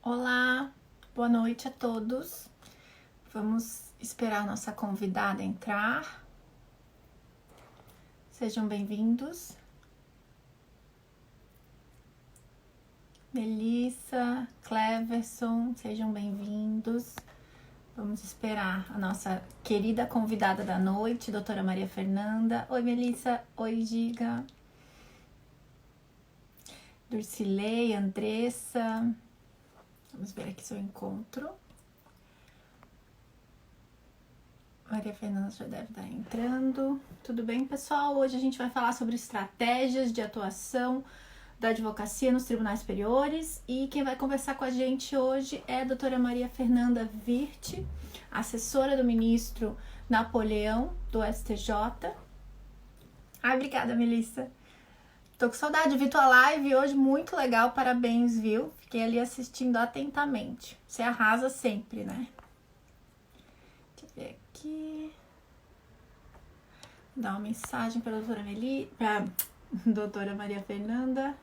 Olá, boa noite a todos. Vamos esperar a nossa convidada entrar. Sejam bem-vindos. Melissa, Cleverson, sejam bem-vindos. Vamos esperar a nossa querida convidada da noite, doutora Maria Fernanda. Oi, Melissa. Oi, Giga. Durcilei, Andressa. Vamos ver aqui se eu encontro. Maria Fernanda já deve estar entrando. Tudo bem, pessoal? Hoje a gente vai falar sobre estratégias de atuação da advocacia nos tribunais superiores, e quem vai conversar com a gente hoje é a doutora Maria Fernanda Virte, assessora do ministro Napoleão, do STJ. Ai, obrigada, Melissa. Tô com saudade, vi tua live hoje, muito legal, parabéns, viu? Fiquei ali assistindo atentamente. Você arrasa sempre, né? Deixa eu ver aqui. Dar uma mensagem para a doutora Maria Fernanda.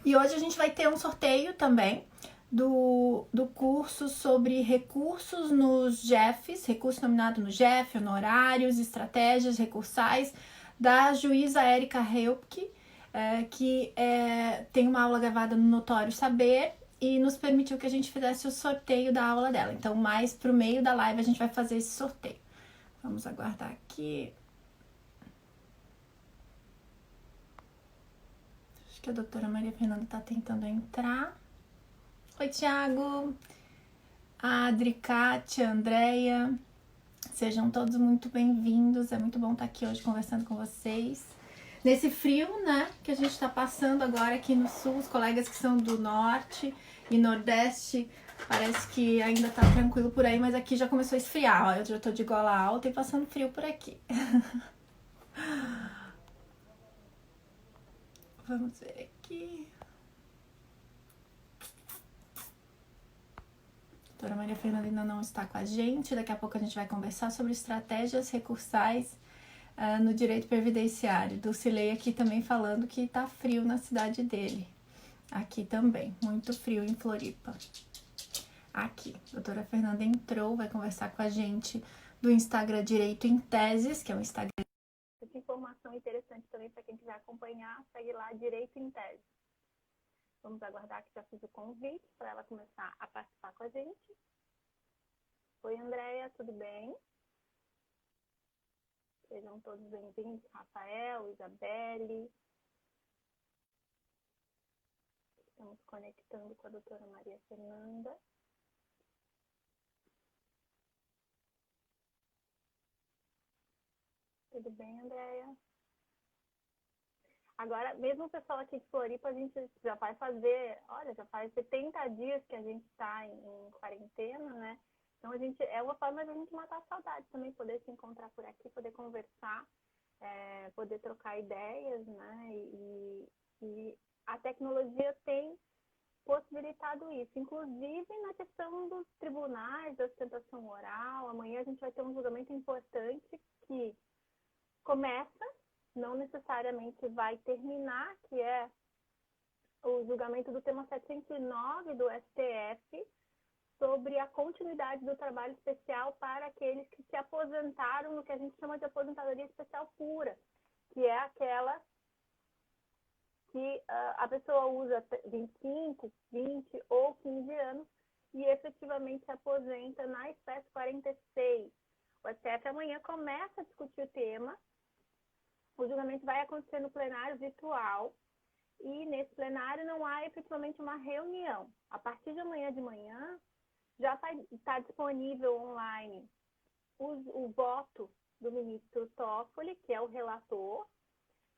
E hoje a gente vai ter um sorteio também do curso sobre recursos nos JEFs, recurso nominado no JEF, honorários, estratégias recursais, da juíza Érica Helpke, que tem uma aula gravada no Notório Saber e nos permitiu que a gente fizesse o sorteio da aula dela. Então, mais pro meio da live a gente vai fazer esse sorteio. Vamos aguardar aqui. Acho que a doutora Maria Fernanda tá tentando entrar. Oi, Thiago, Adri, Kátia, Andréia, sejam todos muito bem-vindos. É muito bom estar aqui hoje conversando com vocês. Nesse frio, né, que a gente está passando agora aqui no sul, os colegas que são do norte e nordeste, parece que ainda tá tranquilo por aí, mas aqui já começou a esfriar. Ó, eu já tô de gola alta e passando frio por aqui. Vamos ver aqui. A doutora Maria Fernanda ainda não está com a gente. Daqui a pouco a gente vai conversar sobre estratégias recursais no direito previdenciário. Dulcilei aqui também falando que tá frio na cidade dele. Aqui também, muito frio em Floripa. Aqui, a doutora Fernanda entrou, vai conversar com a gente do Instagram Direito em Teses, que é um Instagram. Essa informação interessante também para quem quiser acompanhar, segue lá Direito em Tese. Vamos aguardar que já fiz o convite para ela começar a participar com a gente. Oi, Andréia, tudo bem? Sejam todos bem-vindos, Rafael, Isabelle. Estamos conectando com a doutora Maria Fernanda. Tudo bem, Andréia? Agora, mesmo o pessoal aqui de Floripa, a gente já vai fazer, olha, já faz 70 dias que a gente está em quarentena, né? Então, é uma forma de a gente matar a saudade também, poder se encontrar por aqui, poder conversar, poder trocar ideias, né? E a tecnologia tem possibilitado isso, inclusive na questão dos tribunais, da sustentação oral. Amanhã a gente vai ter um julgamento importante que começa, não necessariamente vai terminar, que é o julgamento do tema 709 do STF sobre a continuidade do trabalho especial para aqueles que se aposentaram no que a gente chama de aposentadoria especial pura, que é aquela que a pessoa usa 25, 20 ou 15 anos e efetivamente se aposenta na espécie 46. O STF amanhã começa a discutir o tema. O julgamento vai acontecer no plenário virtual e nesse plenário não há efetivamente uma reunião. A partir de amanhã de manhã já está disponível online o voto do ministro Toffoli, que é o relator,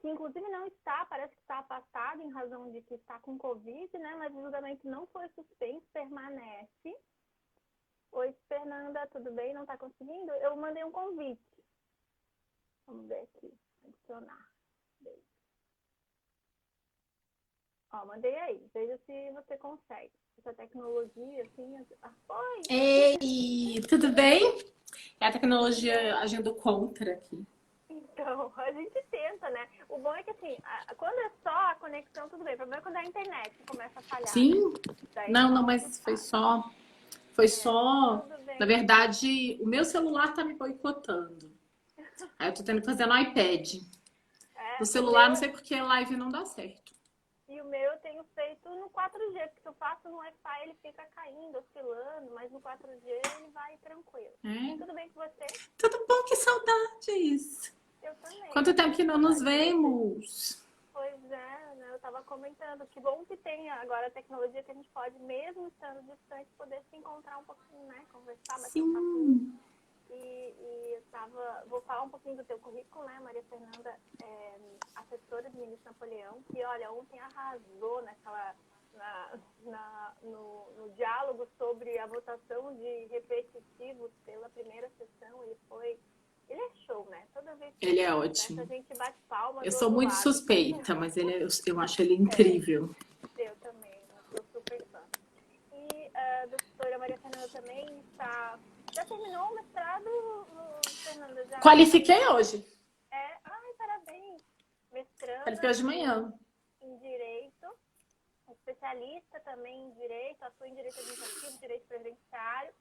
que inclusive não está, parece que está afastado em razão de que está com Covid, né? Mas o julgamento não foi suspenso, permanece. Oi, Fernanda, tudo bem? Não está conseguindo? Eu mandei um convite. Vamos ver aqui, adicionar. Ó, mandei aí, veja se você consegue. Essa tecnologia, assim... Oi! Ei, tudo bem? É a tecnologia agindo contra aqui. Então, a gente tenta, né? O bom é que, assim, quando é só a conexão, tudo bem. O problema é quando a internet começa a falhar, né? Sim, Daí é não, não, mas foi complicado. só. Foi É, só. tudo Na bem. verdade, o meu celular tá me boicotando. Aí eu tô tendo que fazer no iPad. No É, celular, não sei porque a live não dá certo. e o meu eu tenho feito no 4G, porque se eu faço no Wi-Fi ele fica caindo, oscilando, mas no 4G ele vai tranquilo. É. Tudo bem com você? Tudo bom, que saudades. Eu também, Quanto tô tempo morrendo que de não nos saudade de você. vemos? Pois é, né? Eu estava comentando. Que bom que tem agora a tecnologia que a gente pode, mesmo estando distante, poder se encontrar um pouquinho, né? Conversar, bater um papinho. Sim. E eu tava, vou falar um pouquinho do teu currículo, né? Maria Fernanda é assessora do ministro Napoleão, que, olha, ontem arrasou no diálogo sobre a votação de repetitivos pela primeira sessão. Ele é show, né? Toda vez que Ele isso é acontece, a ótimo. gente bate palma Eu do sou outro muito lado. suspeita, mas eu acho ele É, incrível. eu também, eu sou super fã. E a doutora Maria Fernanda também já terminou o mestrado, Fernanda? Já Qualifiquei terminou? hoje. Ai, parabéns! Qualifiquei Mestranda hoje de manhã. em Direito, especialista também em Direito, atua em Direito Administrativo, Direito Previdenciário,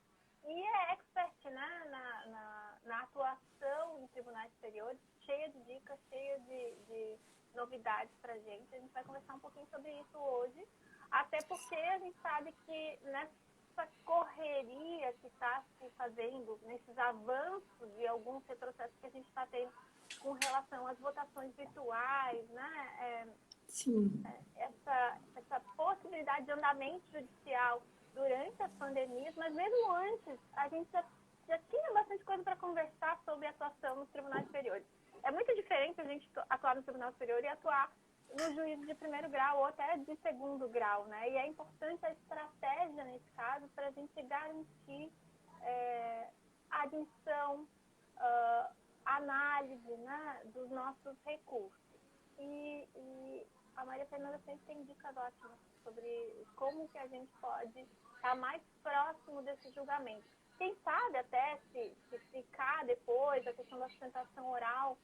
e é expert, né, na atuação em tribunais superiores, cheia de dicas, cheia de novidades pra gente. A gente vai conversar um pouquinho sobre isso hoje, até porque a gente sabe que nessa correria que está se fazendo, nesses avanços de alguns retrocessos que a gente está tendo com relação às votações virtuais, né, Sim. essa possibilidade de andamento judicial durante as pandemias, mas mesmo antes, a gente já tinha bastante coisa para conversar sobre a atuação nos tribunais superiores. É muito diferente a gente atuar no tribunal superior e atuar no juízo de primeiro grau ou até de segundo grau, né? E é importante a estratégia, nesse caso, para a gente garantir a admissão, análise, né, dos nossos recursos. E a Maria Fernanda sempre tem dicas ótimas sobre como que a gente pode estar mais próximo desse julgamento. Quem sabe até se ficar depois a questão da sustentação oral,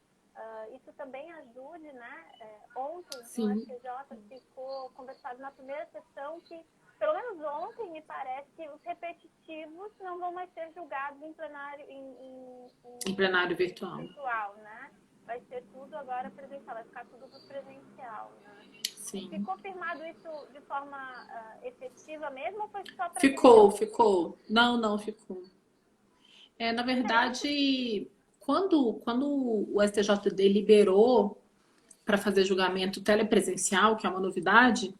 isso também ajude, né? Ontem no Sim. STJ ficou conversado na primeira sessão que, pelo menos ontem, me parece que os repetitivos não vão mais ser julgados em plenário, Em plenário virtual. virtual, né? Vai ser tudo agora presencial, vai ficar tudo presencial, né? Sim. Ficou firmado isso de forma efetiva mesmo ou foi só para aquele Ficou, ontem? ficou. Não, não ficou. Na Diferente? verdade, quando o STJD liberou para fazer julgamento telepresencial, que é uma novidade,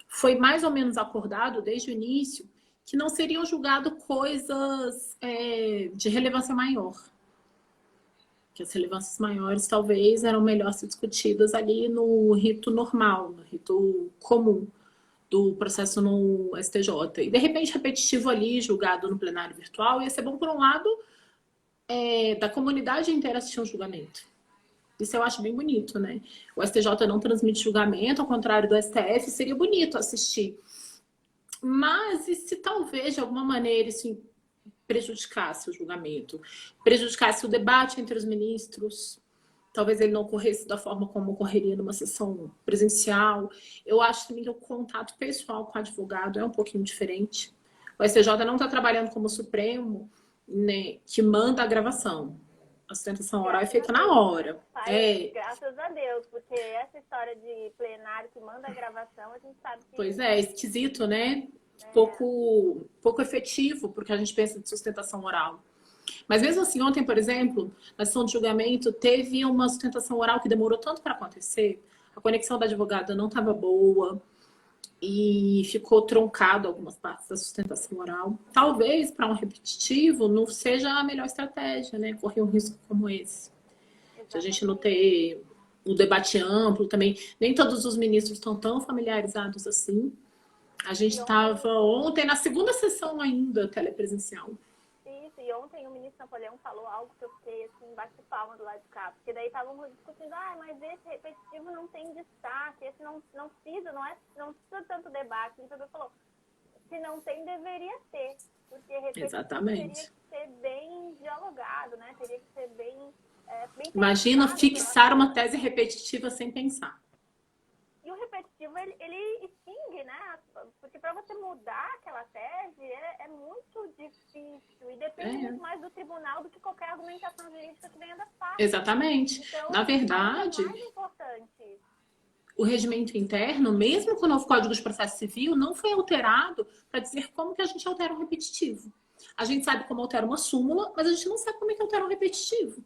foi mais ou menos acordado desde o início que não seriam julgadas coisas de relevância maior. Que as relevâncias maiores talvez eram melhor ser discutidas ali no rito normal, no rito comum do processo no STJ. E de repente repetitivo ali, julgado no plenário virtual, ia ser bom por um lado da comunidade inteira assistir um julgamento. Isso eu acho bem bonito, né? O STJ não transmite julgamento, ao contrário do STF, seria bonito assistir. Mas e se talvez de alguma maneira isso prejudicasse o julgamento, prejudicasse o debate entre os ministros, talvez ele não ocorresse da forma como ocorreria numa sessão presencial. Eu acho também que o contato pessoal com o advogado é um pouquinho diferente. O STJ não está trabalhando como Supremo, né, que manda a gravação. A sustentação oral é Graças a feita na Deus, né? hora. Graças a Deus, porque essa história de plenário que manda a gravação, a gente sabe Pois que é, esquisito, né? é, Pouco efetivo, porque a gente pensa de sustentação oral. Mas mesmo assim, ontem, por exemplo, na sessão de julgamento, teve uma sustentação oral que demorou tanto para acontecer, a conexão da advogada não estava boa e ficou truncado algumas partes da sustentação oral. Talvez para um repetitivo não seja a melhor estratégia, né? Correr um risco como esse. De a gente não exatamente. ter o debate amplo também. Nem todos os ministros estão tão familiarizados assim. A gente E estava ontem ontem na segunda sessão ainda telepresencial. Isso, e ontem o ministro Napoleão falou algo que eu fiquei assim, bate palma do lado de cá, porque daí estavam discutindo, mas esse repetitivo não tem destaque, esse não precisa, não precisa tanto debate. Ele falou, se não tem, deveria ter, porque repetitivo teria Exatamente. ser bem dialogado, né? Teria que ser bem Imagina pensado fixar uma tese repetitiva sem pensar. E o repetitivo, ele extingue, né? Porque para você mudar aquela tese é muito difícil e depende muito mais do tribunal do que qualquer argumentação jurídica que venha das partes. Exatamente. Então, Na verdade, ainda mais importante. o regimento interno, mesmo com o novo Código de Processo Civil, não foi alterado para dizer como que a gente altera um repetitivo. A gente sabe como altera uma súmula, mas a gente não sabe como é que altera um repetitivo.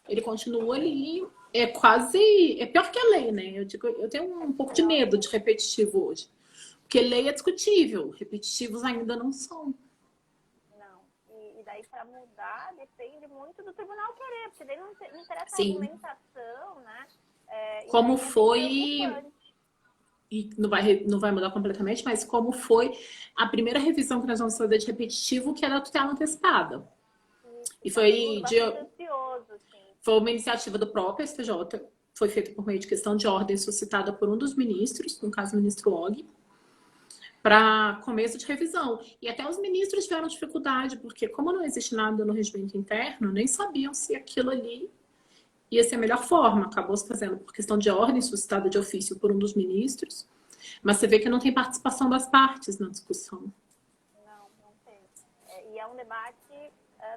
Ele continua ali, é pior que a lei, né? Eu tenho um pouco de medo de repetitivo hoje. Porque lei é discutível, repetitivos ainda não são. Não. E daí, para mudar, depende muito do tribunal querer, porque daí não interessa a Sim. argumentação, né? Como foi, e não vai mudar completamente, mas como foi a primeira revisão que nós vamos fazer de repetitivo, que é da tutela antecipada. E foi foi uma iniciativa do próprio STJ, foi feita por meio de questão de ordem suscitada por um dos ministros, no caso o ministro Og, para começo de revisão. E até os ministros tiveram dificuldade, porque como não existe nada no regimento interno, nem sabiam se aquilo ali ia ser a melhor forma. Acabou se fazendo por questão de ordem suscitada de ofício por um dos ministros, mas você vê que não tem participação das partes na discussão. Não tem. E é um debate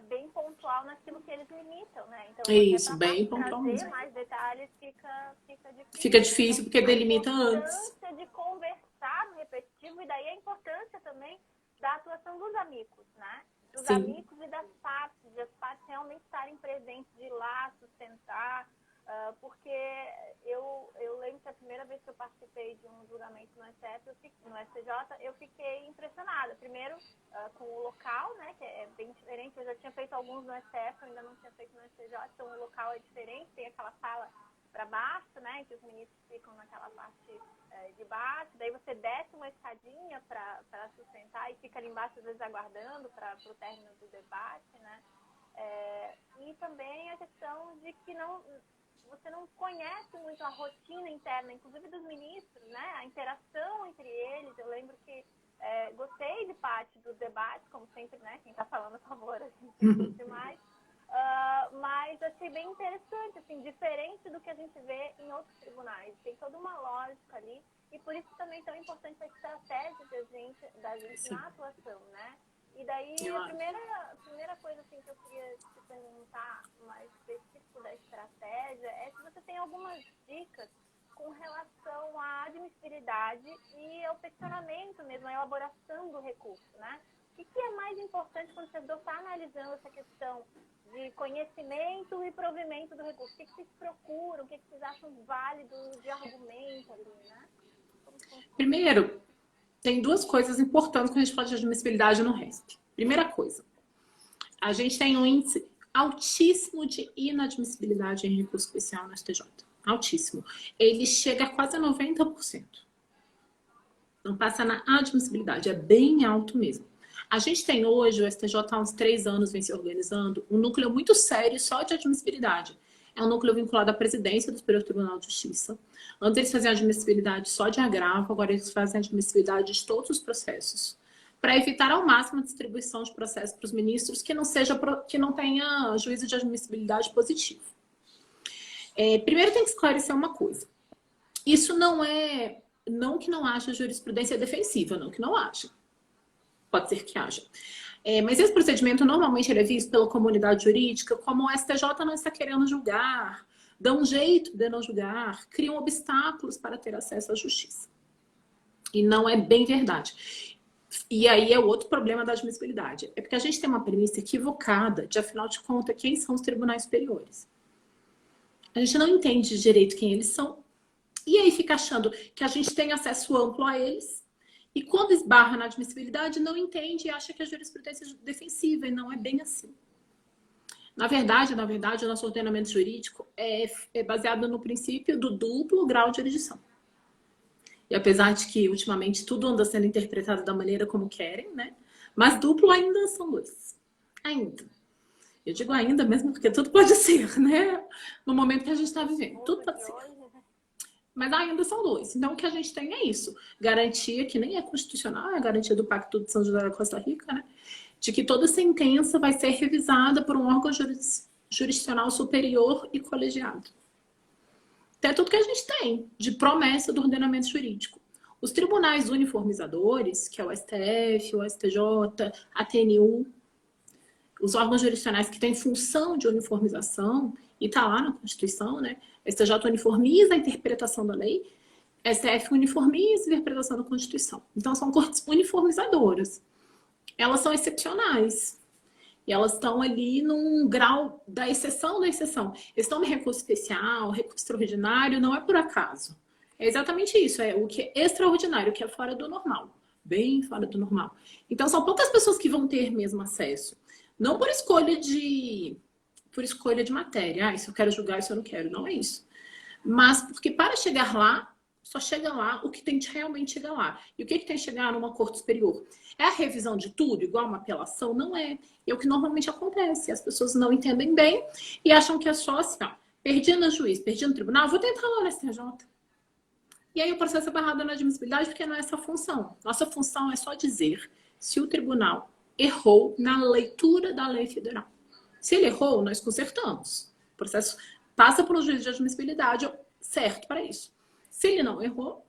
bem pontual naquilo que eles limitam, né? Então, isso, bem pontual mesmo. Mais detalhes fica difícil. Fica difícil porque delimita antes. A importância de conversar no repetitivo e daí a importância também da atuação dos amigos, né? Dos amigos e das partes, de as partes realmente estarem presentes, de ir lá sustentar, porque eu lembro que a primeira vez que eu participei de um julgamento no STJ, eu fiquei impressionada. Primeiro, com o local, né, que é bem diferente. Eu já tinha feito alguns no STF, eu ainda não tinha feito no STJ, então o local é diferente. Tem aquela sala para baixo, né, que os ministros ficam naquela parte de baixo. Daí você desce uma escadinha para sustentar e fica ali embaixo, às vezes, aguardando para o término do debate, né. E também a questão de que você não conhece muito a rotina interna, inclusive dos ministros, né? A interação entre eles. Eu lembro que gostei de parte dos debates, como sempre, né? Quem está falando a favor, a gente curte mais. Mas achei bem interessante, assim, diferente do que a gente vê em outros tribunais. Tem toda uma lógica ali. E por isso também é tão importante a estratégia da gente na atuação, né? E daí, a primeira coisa assim, que eu queria te perguntar mais específico da estratégia é se você tem algumas dicas com relação à admissibilidade e ao peticionamento mesmo, à elaboração do recurso, né? O que é mais importante quando você está analisando essa questão de conhecimento e provimento do recurso? O que vocês procuram? O que vocês acham válido de argumento ali, né? Primeiro, tem duas coisas importantes quando a gente fala de admissibilidade no RESP. Primeira coisa, a gente tem um índice altíssimo de inadmissibilidade em recurso especial no STJ. Altíssimo. Ele chega a quase 90%. Não passa na admissibilidade, é bem alto mesmo. A gente tem hoje, o STJ há uns 3 anos vem se organizando, um núcleo muito sério só de admissibilidade. É um núcleo vinculado à presidência do Superior Tribunal de Justiça. Antes eles faziam admissibilidade só de agravo, agora eles fazem admissibilidade de todos os processos. Para evitar ao máximo a distribuição de processos para os ministros que não tenha juízo de admissibilidade positivo. Primeiro tem que esclarecer uma coisa. Isso não que não haja jurisprudência defensiva, não que não haja. Pode ser que haja. Mas esse procedimento normalmente ele é visto pela comunidade jurídica como o STJ não está querendo julgar, dá um jeito de não julgar, criam obstáculos para ter acesso à justiça. E não é bem verdade. E aí é o outro problema da admissibilidade. É porque a gente tem uma premissa equivocada de, afinal de contas, quem são os tribunais superiores. A gente não entende direito quem eles são. E aí fica achando que a gente tem acesso amplo a eles. E quando esbarra na admissibilidade, não entende e acha que a jurisprudência é defensiva. E não é bem assim. Na verdade, o nosso ordenamento jurídico é baseado no princípio do duplo grau de erudição. E apesar de que, ultimamente, tudo anda sendo interpretado da maneira como querem, né? Mas duplo ainda são 2. Ainda. Eu digo ainda mesmo porque tudo pode ser, né? No momento que a gente está vivendo. Tudo pode ser. Mas ainda são 2. Então, o que a gente tem é isso. Garantia, que nem é constitucional, é a garantia do Pacto de São José da Costa Rica, né? de que toda sentença vai ser revisada por um órgão jurisdicional superior e colegiado. Então, é tudo que a gente tem de promessa do ordenamento jurídico. Os tribunais uniformizadores, que é o STF, o STJ, a TNU, os órgãos jurisdicionais que têm função de uniformização, e está lá na Constituição, né? STJ uniformiza a interpretação da lei, STF uniformiza a interpretação da Constituição. Então, são cortes uniformizadoras. Elas são excepcionais. E elas estão ali num grau da exceção da exceção. Eles estão no recurso especial, recurso extraordinário, não é por acaso. É exatamente isso, é o que é extraordinário, o que é fora do normal. Bem fora do normal. Então, são poucas pessoas que vão ter mesmo acesso. Não por escolha de matéria. Ah, isso eu quero julgar, isso eu não quero. Não é isso. Mas porque para chegar lá, só chega lá o que tem de realmente chegar lá. E o que tem de chegar numa corte superior? É a revisão de tudo, igual uma apelação? Não é. É o que normalmente acontece. As pessoas não entendem bem e acham que é só assim, ó, perdi no juiz, perdi no tribunal, vou tentar lá no STJ. E aí o processo é barrado na admissibilidade porque não é essa a função. Nossa função é só dizer se o tribunal errou na leitura da lei federal. Se ele errou, nós consertamos. O processo passa por um juiz de admissibilidade certo para isso. Se ele não errou,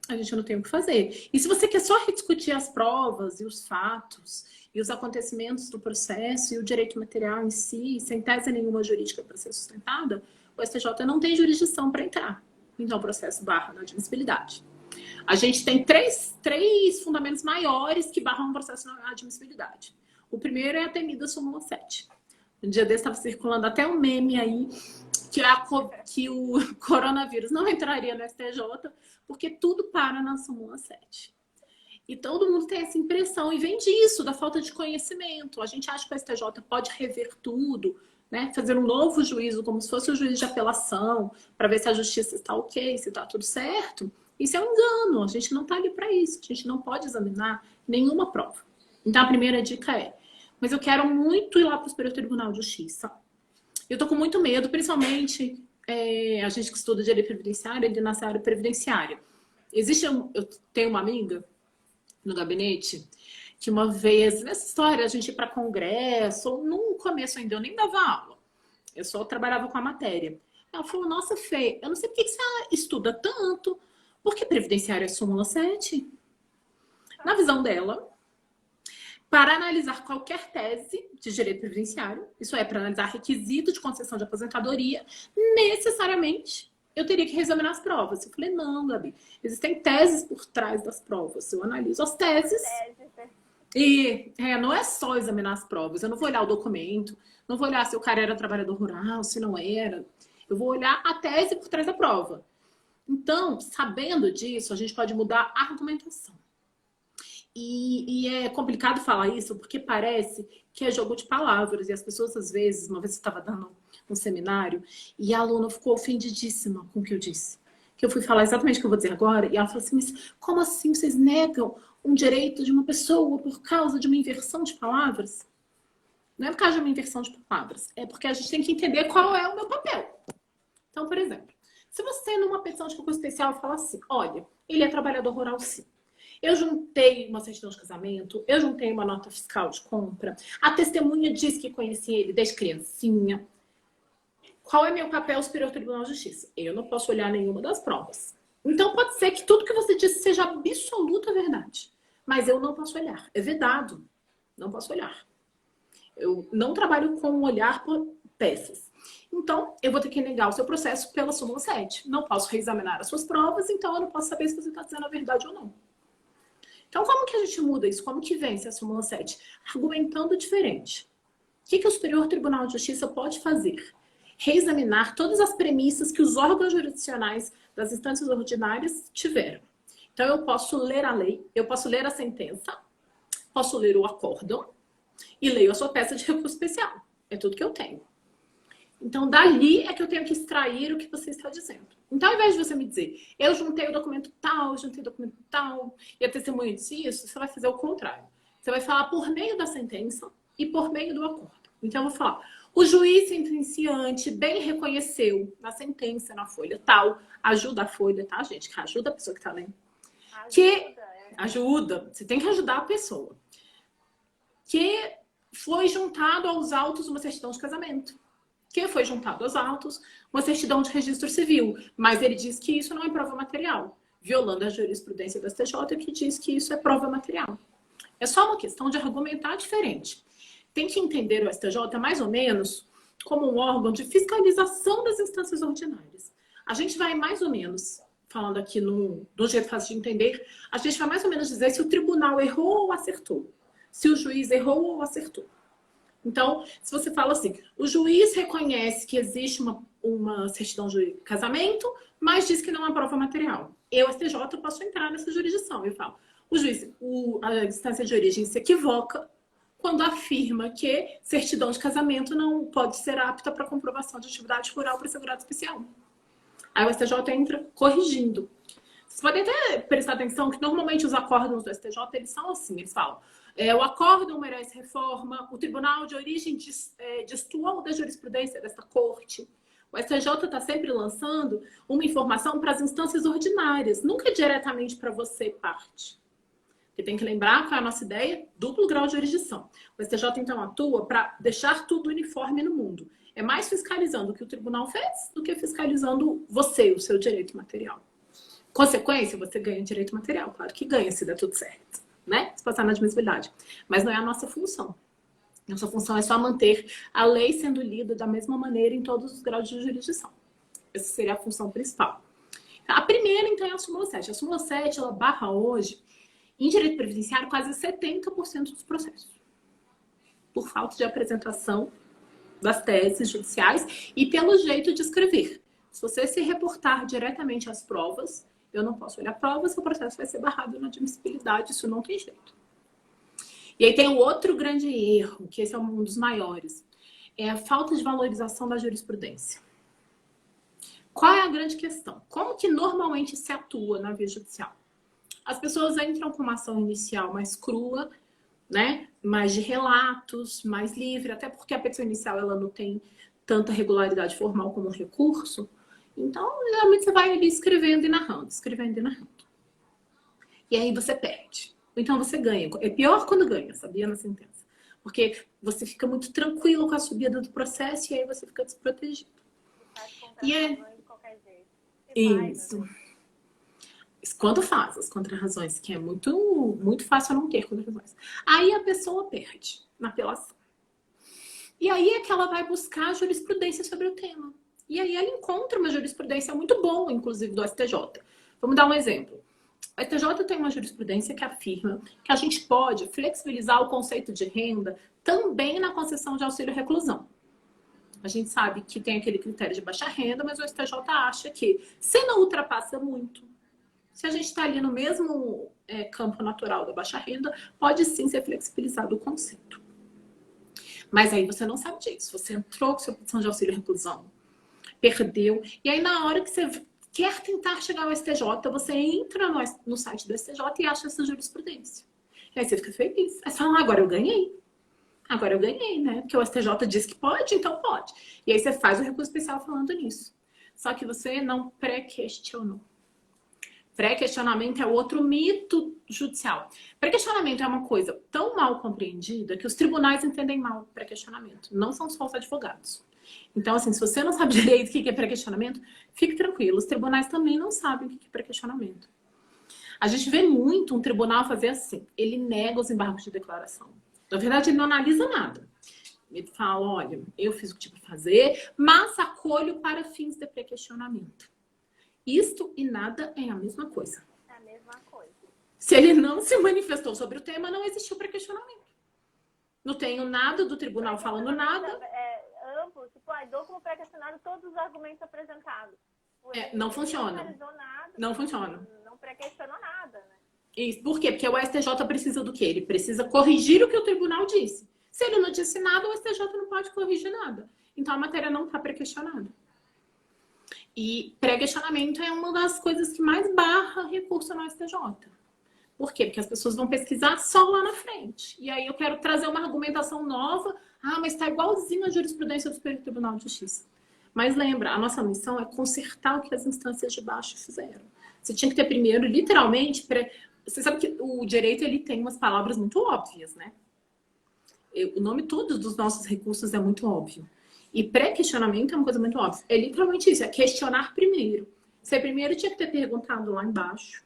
a gente não tem o que fazer. E se você quer só rediscutir as provas e os fatos e os acontecimentos do processo e o direito material em si, sem tese nenhuma jurídica para ser sustentada, o STJ não tem jurisdição para entrar. Então, o processo barra na admissibilidade. A gente tem três fundamentos maiores que barram o processo na admissibilidade. O primeiro é a temida súmula 7. Um dia desse estava circulando até um meme aí que o coronavírus não entraria no STJ porque tudo para na súmula 7. E todo mundo tem essa impressão e vem disso, da falta de conhecimento. A gente acha que o STJ pode rever tudo, né? Fazer um novo juízo, como se fosse o juiz de apelação, para ver se a justiça está ok, se está tudo certo. Isso é um engano, a gente não está ali para isso. A gente não pode examinar nenhuma prova. Então, a primeira dica é, mas eu quero muito ir lá para o Superior Tribunal de Justiça. Eu tô com muito medo, principalmente a gente que estuda direito previdenciário, ele nessa área previdenciária. Eu tenho uma amiga no gabinete que uma vez, nessa história, a gente ia para congresso, no começo ainda eu nem dava aula, eu só trabalhava com a matéria. Ela falou, nossa, Fê, eu não sei por que você estuda tanto, porque previdenciário é súmula 7. Na visão dela, para analisar qualquer tese de direito previdenciário, isso é, para analisar requisito de concessão de aposentadoria, necessariamente eu teria que reexaminar as provas. Eu falei, não, Gabi, existem teses por trás das provas. Eu analiso as teses. E não é só examinar as provas. Eu não vou olhar o documento, não vou olhar se o cara era trabalhador rural, se não era. Eu vou olhar a tese por trás da prova. Então, sabendo disso, a gente pode mudar a argumentação. E é complicado falar isso porque parece que é jogo de palavras. E as pessoas, às vezes, uma vez eu estava dando um seminário e a aluna ficou ofendidíssima com o que eu disse. Que eu fui falar exatamente o que eu vou dizer agora. E ela falou assim, mas como assim vocês negam um direito de uma pessoa por causa de uma inversão de palavras? Não é por causa de uma inversão de palavras. É porque a gente tem que entender qual é o meu papel. Então, por exemplo, se você numa petição de concurso especial fala assim, olha, ele é trabalhador rural sim. Eu juntei uma certidão de casamento, eu juntei uma nota fiscal de compra, a testemunha disse que conhecia ele desde criancinha. Qual é meu papel Superior Tribunal de Justiça? Eu não posso olhar nenhuma das provas. Então pode ser que tudo que você disse seja absoluta verdade, mas eu não posso olhar. É vedado. Não posso olhar. Eu não trabalho com olhar por peças. Então, eu vou ter que negar o seu processo pela súmula 7. Não posso reexaminar as suas provas, então eu não posso saber se você está dizendo a verdade ou não. Então, como que a gente muda isso? Como que vence a súmula 7? Argumentando diferente. O que o Superior Tribunal de Justiça pode fazer? Reexaminar todas as premissas que os órgãos jurisdicionais das instâncias ordinárias tiveram. Então, eu posso ler a lei, eu posso ler a sentença, posso ler o acórdão e leio a sua peça de recurso especial. É tudo que eu tenho. Então, dali é que eu tenho que extrair o que você está dizendo. Então, ao invés de você me dizer, eu juntei o documento tal, eu juntei o documento tal, e a testemunha disse isso, você vai fazer o contrário. Você vai falar por meio da sentença e por meio do acordo. Então, eu vou falar, o juiz sentenciante bem reconheceu na sentença, na folha tal, ajuda a folha, tá, gente? Que ajuda a pessoa que está lendo. Ajuda, você tem que ajudar a pessoa. que foi juntado aos autos uma certidão de casamento. Que foi juntado aos autos uma certidão de registro civil. Mas ele diz que isso não é prova material, violando a jurisprudência do STJ, que diz que isso é prova material. É só uma questão de argumentar diferente. Tem que entender o STJ mais ou menos como um órgão de fiscalização das instâncias ordinárias. A gente vai mais ou menos, falando aqui do jeito fácil de entender, a gente vai mais ou menos dizer se o tribunal errou ou acertou. Se o juiz errou ou acertou. Então, se você fala assim, o juiz reconhece que existe uma certidão de casamento, mas diz que não é prova material. Eu, STJ, posso entrar nessa jurisdição. Eu falo, a instância de origem se equivoca quando afirma que certidão de casamento não pode ser apta para comprovação de atividade rural para segurado especial. Aí o STJ entra corrigindo. Vocês podem até prestar atenção que normalmente os acórdãos do STJ, eles são assim, eles falam, o acórdão merece reforma, o tribunal de origem destoou da jurisprudência desta corte. O STJ está sempre lançando uma informação para as instâncias ordinárias, nunca diretamente para você, parte. Você tem que lembrar qual é a nossa ideia? Duplo grau de jurisdição. O STJ, então, atua para deixar tudo uniforme no mundo. É mais fiscalizando o que o tribunal fez do que fiscalizando você, o seu direito material. Consequência, você ganha direito material. Claro que ganha, se der tudo certo, né? Se passar na admissibilidade. Mas não é a nossa função. Nossa função é só manter a lei sendo lida da mesma maneira em todos os graus de jurisdição. Essa seria a função principal. A primeira, então, é a súmula 7. A súmula 7, ela barra hoje, em direito previdenciário, quase 70% dos processos. Por falta de apresentação das teses judiciais e pelo jeito de escrever. Se você se reportar diretamente às provas, eu não posso olhar provas, seu processo vai ser barrado na admissibilidade, isso não tem jeito. E aí tem um outro grande erro, que esse é um dos maiores, é a falta de valorização da jurisprudência. Qual é a grande questão? Como que normalmente se atua na via judicial? As pessoas entram com uma ação inicial mais crua, né? Mais de relatos, mais livre, até porque a petição inicial ela não tem tanta regularidade formal como um recurso. Então, geralmente você vai ali escrevendo e narrando, escrevendo e narrando. E aí você perde. Então você ganha. É pior quando ganha, sabia? Na sentença. Porque você fica muito tranquilo com a subida do processo e aí você fica desprotegido. E é de qualquer jeito. isso. Quando faz as contrarrazões, que é muito fácil não ter contrarrazões. Aí a pessoa perde na apelação. E aí é que ela vai buscar jurisprudência sobre o tema. E aí ela encontra uma jurisprudência muito boa, inclusive do STJ. Vamos dar um exemplo. O STJ tem uma jurisprudência que afirma que a gente pode flexibilizar o conceito de renda também na concessão de auxílio-reclusão. A gente sabe que tem aquele critério de baixa renda, mas o STJ acha que, se não ultrapassa muito, se a gente está ali no mesmo campo natural da baixa renda, pode sim ser flexibilizado o conceito. Mas aí você não sabe disso. Você entrou com sua petição de auxílio-reclusão, perdeu, e aí na hora que você quer tentar chegar ao STJ, você entra no site do STJ e acha essa jurisprudência. E aí você fica feliz. Aí você fala, agora eu ganhei. Agora eu ganhei, né? Porque o STJ diz que pode, então pode. E aí você faz o recurso especial falando nisso. Só que você não pré-questionou. Pré-questionamento é outro mito judicial. Pré-questionamento é uma coisa tão mal compreendida que os tribunais entendem mal pré-questionamento. Não são só os advogados. Então, assim, se você não sabe direito o que é pré-questionamento, fique tranquilo. Os tribunais também não sabem o que é pré-questionamento. A gente vê muito um tribunal fazer assim. Ele nega os embargos de declaração. Na verdade, ele não analisa nada. Ele fala, olha, eu fiz o que tinha para fazer, mas acolho para fins de pré-questionamento. Isto e nada é a mesma coisa. É a mesma coisa. Se ele não se manifestou sobre o tema, não existiu pré-questionamento. Não tenho nada do tribunal falando nada. É amplo, tipo, dou como pré-questionado todos os argumentos apresentados. Não funciona. Não analisou nada. Não funciona. Não pré-questionou nada, né? Isso. Por quê? Porque o STJ precisa do quê? Ele precisa corrigir o que o tribunal disse. Se ele não disse nada, o STJ não pode corrigir nada. Então a matéria não está pré-questionada. E pré-questionamento é uma das coisas que mais barra recurso no STJ. Por quê? Porque as pessoas vão pesquisar só lá na frente. E aí eu quero trazer uma argumentação nova. Ah, mas está igualzinho a jurisprudência do Superior Tribunal de Justiça. Mas lembra, a nossa missão é consertar o que as instâncias de baixo fizeram. Você tinha que ter primeiro, literalmente, você sabe que o direito ele tem umas palavras muito óbvias, né? O nome todo dos nossos recursos é muito óbvio. E pré-questionamento é uma coisa muito óbvia. É literalmente isso, é questionar primeiro. Você primeiro tinha que ter perguntado lá embaixo.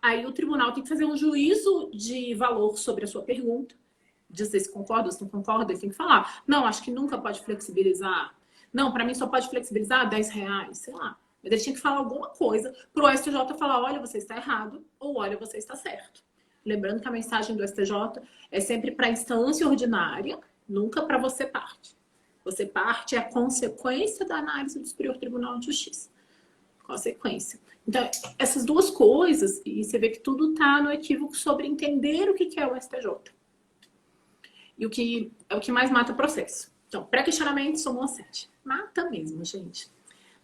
Aí o tribunal tem que fazer um juízo de valor sobre a sua pergunta. Dizer se concorda ou se não concorda, ele tem que falar. Não, acho que nunca pode flexibilizar. Não, para mim só pode flexibilizar R$ 10, sei lá. Mas ele tinha que falar alguma coisa para o STJ falar, olha, você está errado, ou olha, você está certo. Lembrando que a mensagem do STJ é sempre para a instância ordinária, nunca para você parte. Você parte é a consequência da análise do Superior Tribunal de Justiça. Consequência. Então, essas duas coisas, e você vê que tudo está no equívoco sobre entender o que é o STJ. E o que é o que mais mata o processo. Então, pré-questionamento, somou 7. Mata mesmo, gente.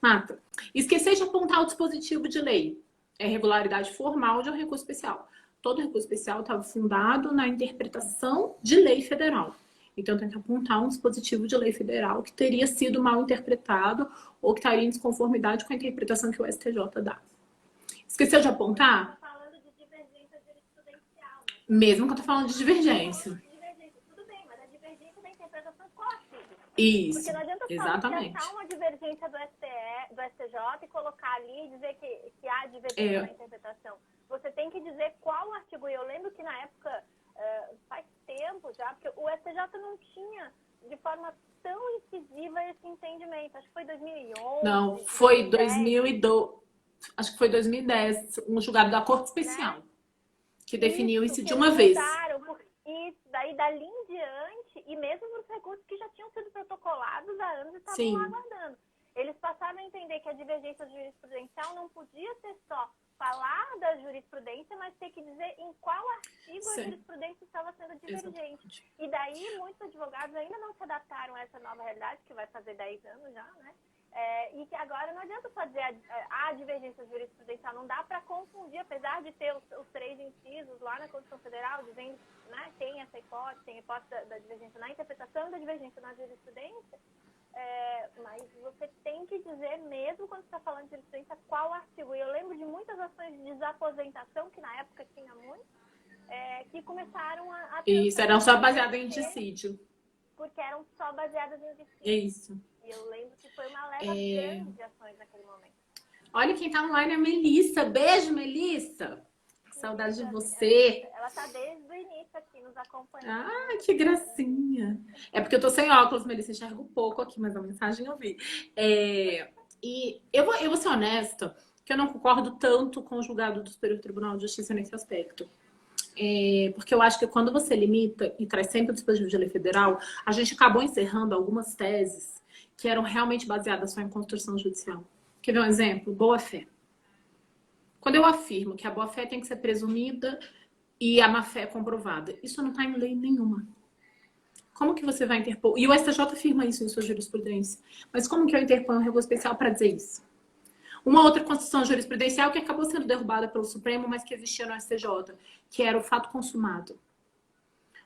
Mata. Esquecer de apontar o dispositivo de lei. É regularidade formal de um recurso especial. Todo recurso especial estava fundado na interpretação de lei federal. Então, tem que apontar um dispositivo de lei federal que teria sido mal interpretado ou que estaria em desconformidade com a interpretação que o STJ dá. Esqueceu de apontar? Tá falando de divergência jurisprudencial, né? Mesmo que eu tô falando de divergência. Tudo bem, mas a divergência da interpretação qual artigo? Isso, Porque não adianta só exatamente. achar uma divergência do STJ e colocar ali e dizer que há divergência na interpretação. Você tem que dizer qual artigo. E eu lembro que na época, faz tempo já, porque o STJ não tinha de forma tão incisiva esse entendimento. Acho que foi 2011. Não, foi 2012. Acho que foi 2010, um julgado da Corte Especial, né? Que definiu isso de uma vez. Isso, daí dali em diante, e mesmo os recursos que já tinham sido protocolados há anos e estavam lá aguardando. Eles passaram a entender que a divergência jurisprudencial não podia ser só falar da jurisprudência, mas ter que dizer em qual artigo a jurisprudência estava sendo divergente. Exatamente. E daí muitos advogados ainda não se adaptaram a essa nova realidade, que vai fazer 10 anos já, né? E que agora não adianta só dizer a divergência jurisprudencial, não dá para confundir, apesar de ter os 3 incisos lá na Constituição Federal, dizendo, né, tem essa hipótese, tem a hipótese da divergência na interpretação e da divergência na jurisprudência, mas você tem que dizer, mesmo quando está falando de jurisprudência, qual artigo. E eu lembro de muitas ações de desaposentação, que na época tinha muito, que começaram a isso, eram só baseadas em dissídio. Porque eram só baseadas em dissídio. Isso. E eu lembro que foi uma leva grande de ações naquele momento. Olha quem tá online é a Melissa. Beijo, Melissa. Saudade de você. Ela tá desde o início aqui nos acompanhando. Ah, que gracinha. É porque eu tô sem óculos, Melissa. Enxergo pouco aqui, mas a mensagem eu vi. E eu vou ser honesta, que eu não concordo tanto com o julgado do Superior Tribunal de Justiça nesse aspecto. Porque eu acho que quando você limita e traz sempre o dispositivo de lei federal, a gente acabou encerrando algumas teses que eram realmente baseadas só em construção judicial. Quer ver um exemplo? Boa-fé. Quando eu afirmo que a boa-fé tem que ser presumida e a má-fé comprovada, isso não está em lei nenhuma. Como que você vai interpor? E o STJ afirma isso em sua jurisprudência. Mas como que eu interponho um recurso especial para dizer isso? Uma outra construção jurisprudencial que acabou sendo derrubada pelo Supremo, mas que existia no STJ, que era o fato consumado.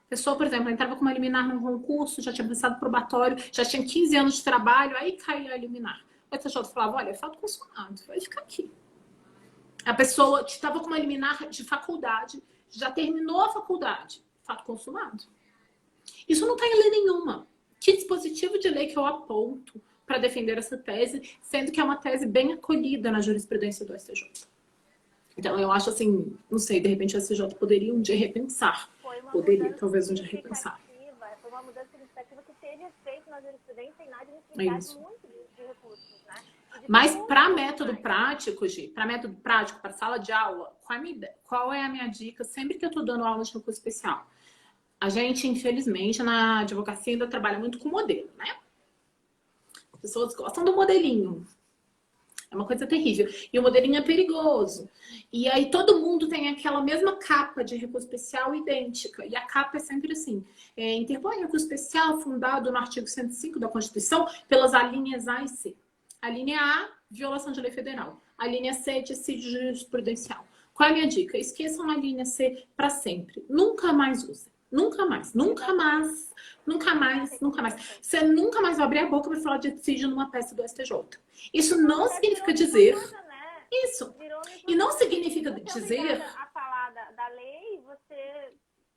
A pessoa, por exemplo, entrava com uma liminar num concurso, já tinha passado probatório, já tinha 15 anos de trabalho, aí caía a liminar. O STJ falava, olha, é fato consumado, vai ficar aqui. A pessoa estava com uma liminar de faculdade, já terminou a faculdade, fato consumado. Isso não está em lei nenhuma. Que dispositivo de lei que eu aponto para defender essa tese, sendo que é uma tese bem acolhida na jurisprudência do STJ? Então, eu acho assim, não sei, de repente o STJ poderia um dia repensar. Poderia, talvez, um dia repensar. Foi uma mudança significativa que teve efeito na jurisprudência e na admissibilidade muito de recursos, né? Mas para método prático, Gi, para método prático, para sala de aula, qual é a minha dica sempre que eu estou dando aula de recurso especial? A gente, infelizmente, na advocacia ainda trabalha muito com modelo, né? As pessoas gostam do modelinho. É uma coisa terrível. E o modelinho é perigoso. E aí todo mundo tem aquela mesma capa de recurso especial idêntica. E a capa é sempre assim. Interpõe recurso especial fundado no artigo 105 da Constituição pelas alíneas A e C. A linha A, violação de lei federal. A linha C, dissídio jurisprudencial. Qual é a minha dica? Esqueçam a linha C para sempre. Nunca mais usem. Nunca mais, nunca mais, nunca mais, nunca mais. Você nunca mais vai abrir a boca para falar de dissídio numa peça do STJ. Isso não significa dizer... Isso. E não significa dizer... A falar da lei, você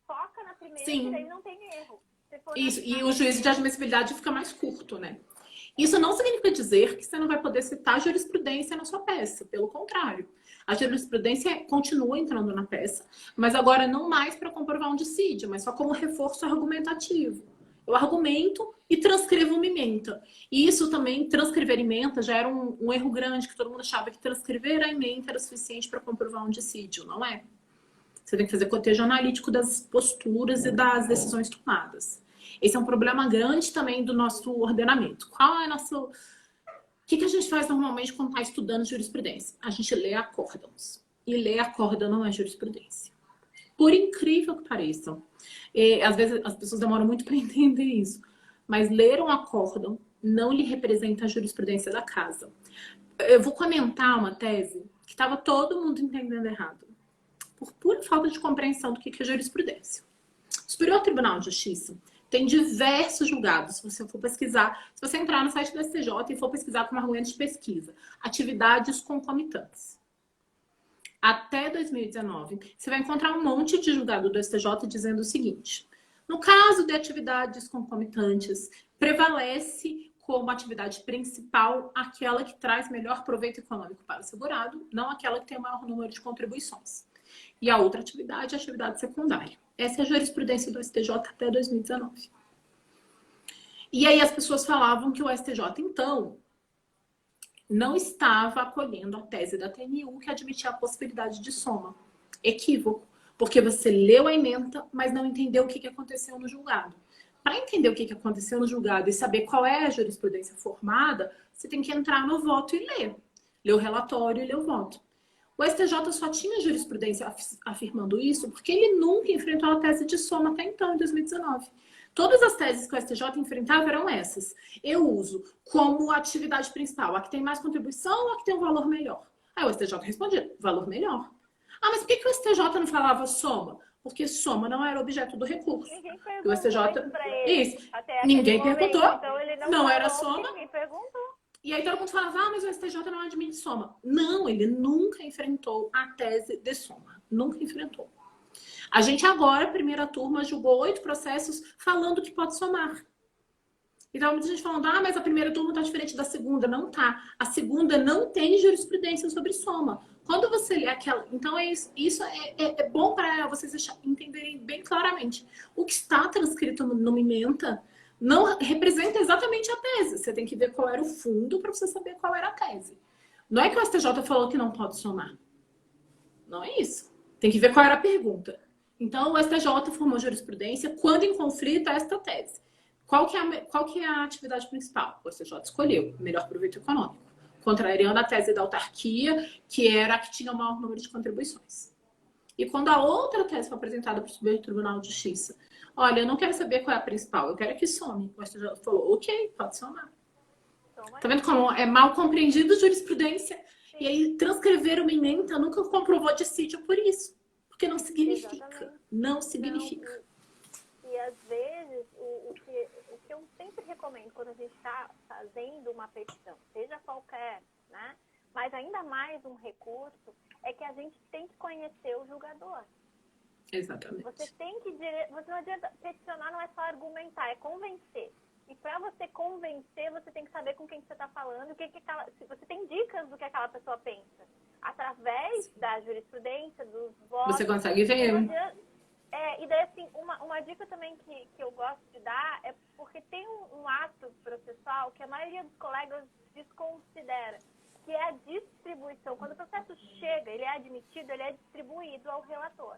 foca na primeira e aí não tem erro. Se for Isso, e na o juízo de primeira. admissibilidade fica mais curto, né? Isso não significa dizer que você não vai poder citar jurisprudência na sua peça, pelo contrário. A jurisprudência continua entrando na peça, mas agora não mais para comprovar um dissídio, mas só como reforço argumentativo. Eu argumento e transcrevo uma ementa. E isso também, transcrever ementa, já era um erro grande, que todo mundo achava que transcrever a ementa era suficiente para comprovar um dissídio. Não é. Você tem que fazer cotejo analítico das posturas e das decisões tomadas. Esse é um problema grande também do nosso ordenamento. Qual é nosso... O que a gente faz normalmente quando está estudando jurisprudência? A gente lê acórdãos. E ler acórdão não é jurisprudência. Por incrível que pareça. Às vezes as pessoas demoram muito para entender isso. Mas ler um acórdão não lhe representa a jurisprudência da casa. Eu vou comentar uma tese que estava todo mundo entendendo errado, por pura falta de compreensão do que é jurisprudência. O Superior Tribunal de Justiça tem diversos julgados. Se você for pesquisar, se você entrar no site do STJ e for pesquisar como argumento de pesquisa, atividades concomitantes. Até 2019, você vai encontrar um monte de julgado do STJ dizendo o seguinte: no caso de atividades concomitantes, prevalece como atividade principal aquela que traz melhor proveito econômico para o segurado, não aquela que tem o maior número de contribuições. E a outra atividade é a atividade secundária. Essa é a jurisprudência do STJ até 2019. E aí as pessoas falavam que o STJ, então, não estava acolhendo a tese da TNU que admitia a possibilidade de soma. Equívoco. Porque você leu a ementa, mas não entendeu o que aconteceu no julgado. Para entender o que aconteceu no julgado e saber qual é a jurisprudência formada, você tem que entrar no voto e ler. Ler o relatório e ler o voto. O STJ só tinha jurisprudência afirmando isso porque ele nunca enfrentou a tese de soma até então, em 2019. Todas as teses que o STJ enfrentava eram essas. Eu uso como atividade principal a que tem mais contribuição ou a que tem um valor melhor? Aí o STJ respondia, valor melhor. Ah, mas por que o STJ não falava soma? Porque soma não era objeto do recurso. Ninguém E o perguntou isso STJ... para ele Isso. até aquele Ninguém momento. perguntou. Então ele não Não era falou porque soma. ninguém perguntou. E aí todo mundo falava, ah, mas o STJ não admite soma. Não, ele nunca enfrentou a tese de soma. Nunca enfrentou. A gente agora, primeira turma, julgou 8 processos falando que pode somar. Então, muita gente falando, ah, mas a primeira turma está diferente da segunda. Não tá. A segunda não tem jurisprudência sobre soma. Quando você lê aquela... Então, isso é bom para vocês entenderem bem claramente. O que está transcrito no ementa não representa exatamente a tese. Você tem que ver qual era o fundo para você saber qual era a tese. Não é que o STJ falou que não pode somar. Não é isso. Tem que ver qual era a pergunta. Então, o STJ formou jurisprudência quando em conflito esta tese. Qual que é a atividade principal? O STJ escolheu melhor proveito econômico, contrariando a tese da autarquia, que era a que tinha o maior número de contribuições. E quando a outra tese foi apresentada para o Superior Tribunal de Justiça, olha, eu não quero saber qual é a principal, eu quero que some. O STJ falou, ok, pode somar. Tá vendo como é mal compreendido jurisprudência? Sim. E aí, transcrever uma ementa nunca comprovou dissídio por isso. Porque não significa. Exatamente. Não significa. Não, e às vezes, o que eu sempre recomendo quando a gente está fazendo uma petição, seja qualquer, né? Mas ainda mais um recurso, é que a gente tem que conhecer o julgador. Exatamente. Você não adianta peticionar, não é só argumentar, é convencer. E para você convencer, você tem que saber com quem você está falando, se você tem dicas do que aquela pessoa pensa. Através da jurisprudência, dos votos. Você consegue ver. E daí, assim, uma dica também que eu gosto de dar é porque tem um ato processual que a maioria dos colegas desconsidera, que é a distribuição. Quando o processo chega, ele é admitido, ele é distribuído ao relator.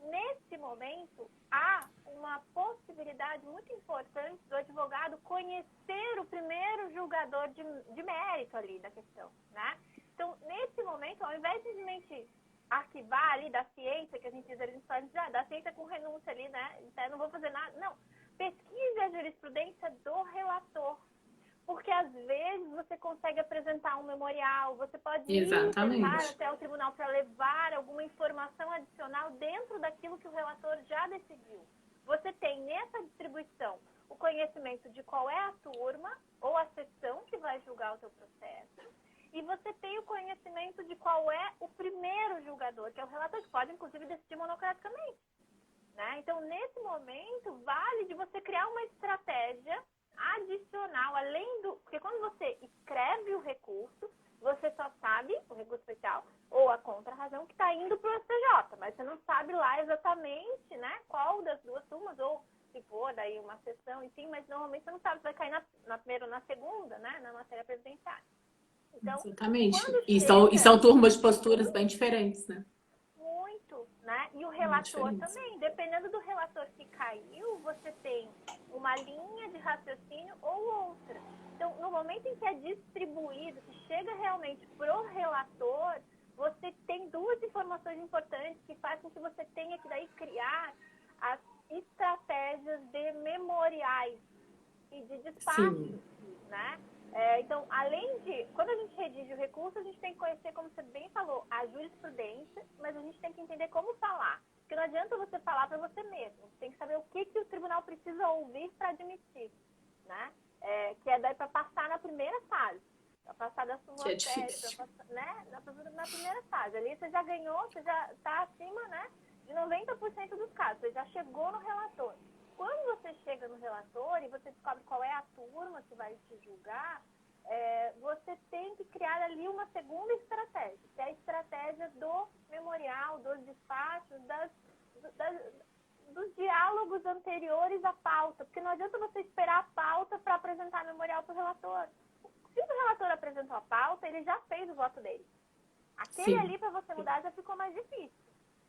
Nesse momento, há uma possibilidade muito importante do advogado conhecer o primeiro julgador de mérito ali da questão, né? Então, nesse momento, ao invés de simplesmente arquivar ali da ciência, que a gente diz, da ciência com renúncia ali, né? Então, não vou fazer nada. Não. Pesquise a jurisprudência do relator. Porque, às vezes, você consegue apresentar um memorial, você pode ir até o tribunal para levar alguma informação adicional dentro daquilo que o relator já decidiu. Você tem, nessa distribuição, o conhecimento de qual é a turma ou a seção que vai julgar o seu processo, e você tem o conhecimento de qual é o primeiro julgador, que é o relator, que pode, inclusive, decidir monocraticamente. né? Então, nesse momento, vale de você criar uma estratégia adicional, além do... Porque quando você escreve o recurso, você só sabe, o recurso especial, ou a contra-razão, que está indo para o STJ, mas você não sabe lá exatamente, né, qual das duas turmas, ou se for daí uma sessão, enfim, mas normalmente você não sabe se vai cair na primeira ou na segunda, né, na matéria presidencial. Então, exatamente. Quando E são turmas de posturas bem diferentes, né? muito, né? E o relator também, dependendo do relator que caiu, você tem uma linha de raciocínio ou outra. Então, no momento em que é distribuído, que chega realmente pro relator, você tem duas informações importantes que fazem com que você tenha que daí criar as estratégias de memoriais e de despacho, né? Então, além de... Quando a gente redige o recurso, a gente tem que conhecer, como você bem falou, a jurisprudência, mas a gente tem que entender como falar. Porque não adianta você falar para você mesmo. Você tem que saber o que o tribunal precisa ouvir para admitir, né? Que é daí para passar na primeira fase. Para passar da sua série, né? Na primeira fase. Ali você já ganhou, você já está acima, né, de 90% dos casos. Você já chegou no relator. Quando você chega no relator e você descobre qual é a turma que vai te julgar, você tem que criar ali uma segunda estratégia, que é a estratégia do memorial, dos despachos, dos diálogos anteriores à pauta. Porque não adianta você esperar a pauta para apresentar memorial para o relator. Se o relator apresentou a pauta, ele já fez o voto dele. Aquele ali, para você mudar, já ficou mais difícil,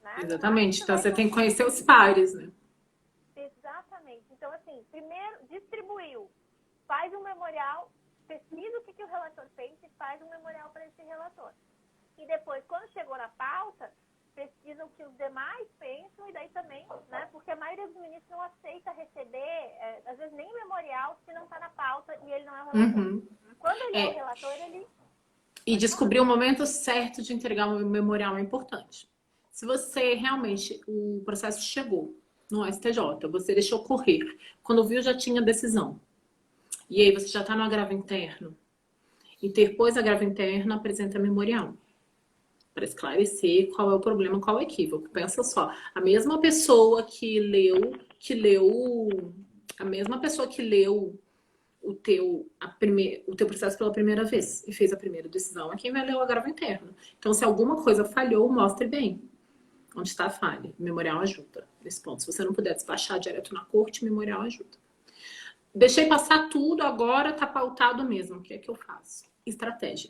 né? Exatamente. Então, você tem que conhecer os pares, né? Exatamente. Então, assim, primeiro, distribuiu. Faz um memorial, pesquisa o que o relator fez e faz um memorial para esse relator. E depois, quando chegou na pauta, pesquisa o que os demais pensam e daí também, né? Porque a maioria dos ministros não aceita receber, às vezes, nem memorial se não está na pauta e ele não é o relator. Quando ele é o relator, ele... E descobrir o momento certo de entregar um memorial é importante. Se você realmente, o processo chegou no STJ, você deixou correr, quando viu já tinha decisão, e aí você já está no agravo interno, e depois agravo interno apresenta memorial, para esclarecer qual é o problema, qual é o equívoco. Pensa só, a mesma pessoa que leu a mesma pessoa que leu o teu processo pela primeira vez e fez a primeira decisão é quem vai ler o agravo interno. Então, se alguma coisa falhou, mostre bem onde está a falha. O memorial ajuda nesse ponto. Se você não puder despachar direto na corte, o memorial ajuda. Deixei passar tudo, agora está pautado mesmo. O que é que eu faço? Estratégia.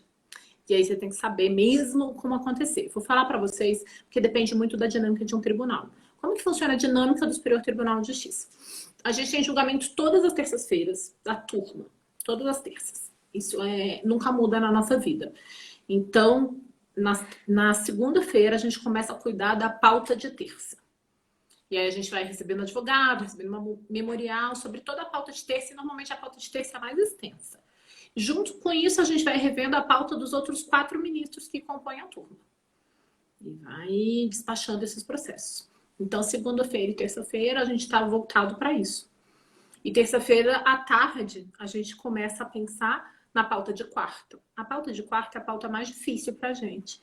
E aí você tem que saber mesmo como acontecer. Vou falar para vocês, porque depende muito da dinâmica de um tribunal. Como que funciona a dinâmica do Superior Tribunal de Justiça? A gente tem julgamento todas as terças-feiras da turma. Todas as terças. Isso nunca muda na nossa vida. Então, na segunda-feira, a gente começa a cuidar da pauta de terça. E aí a gente vai recebendo advogado, recebendo uma memorial sobre toda a pauta de terça. E normalmente a pauta de terça é a mais extensa. Junto com isso, a gente vai revendo a pauta dos outros 4 ministros que compõem a turma. E vai despachando esses processos. Então, segunda-feira e terça-feira, a gente está voltado para isso. E terça-feira, à tarde, a gente começa a pensar na pauta de quarta. A pauta de quarta é a pauta mais difícil para a gente.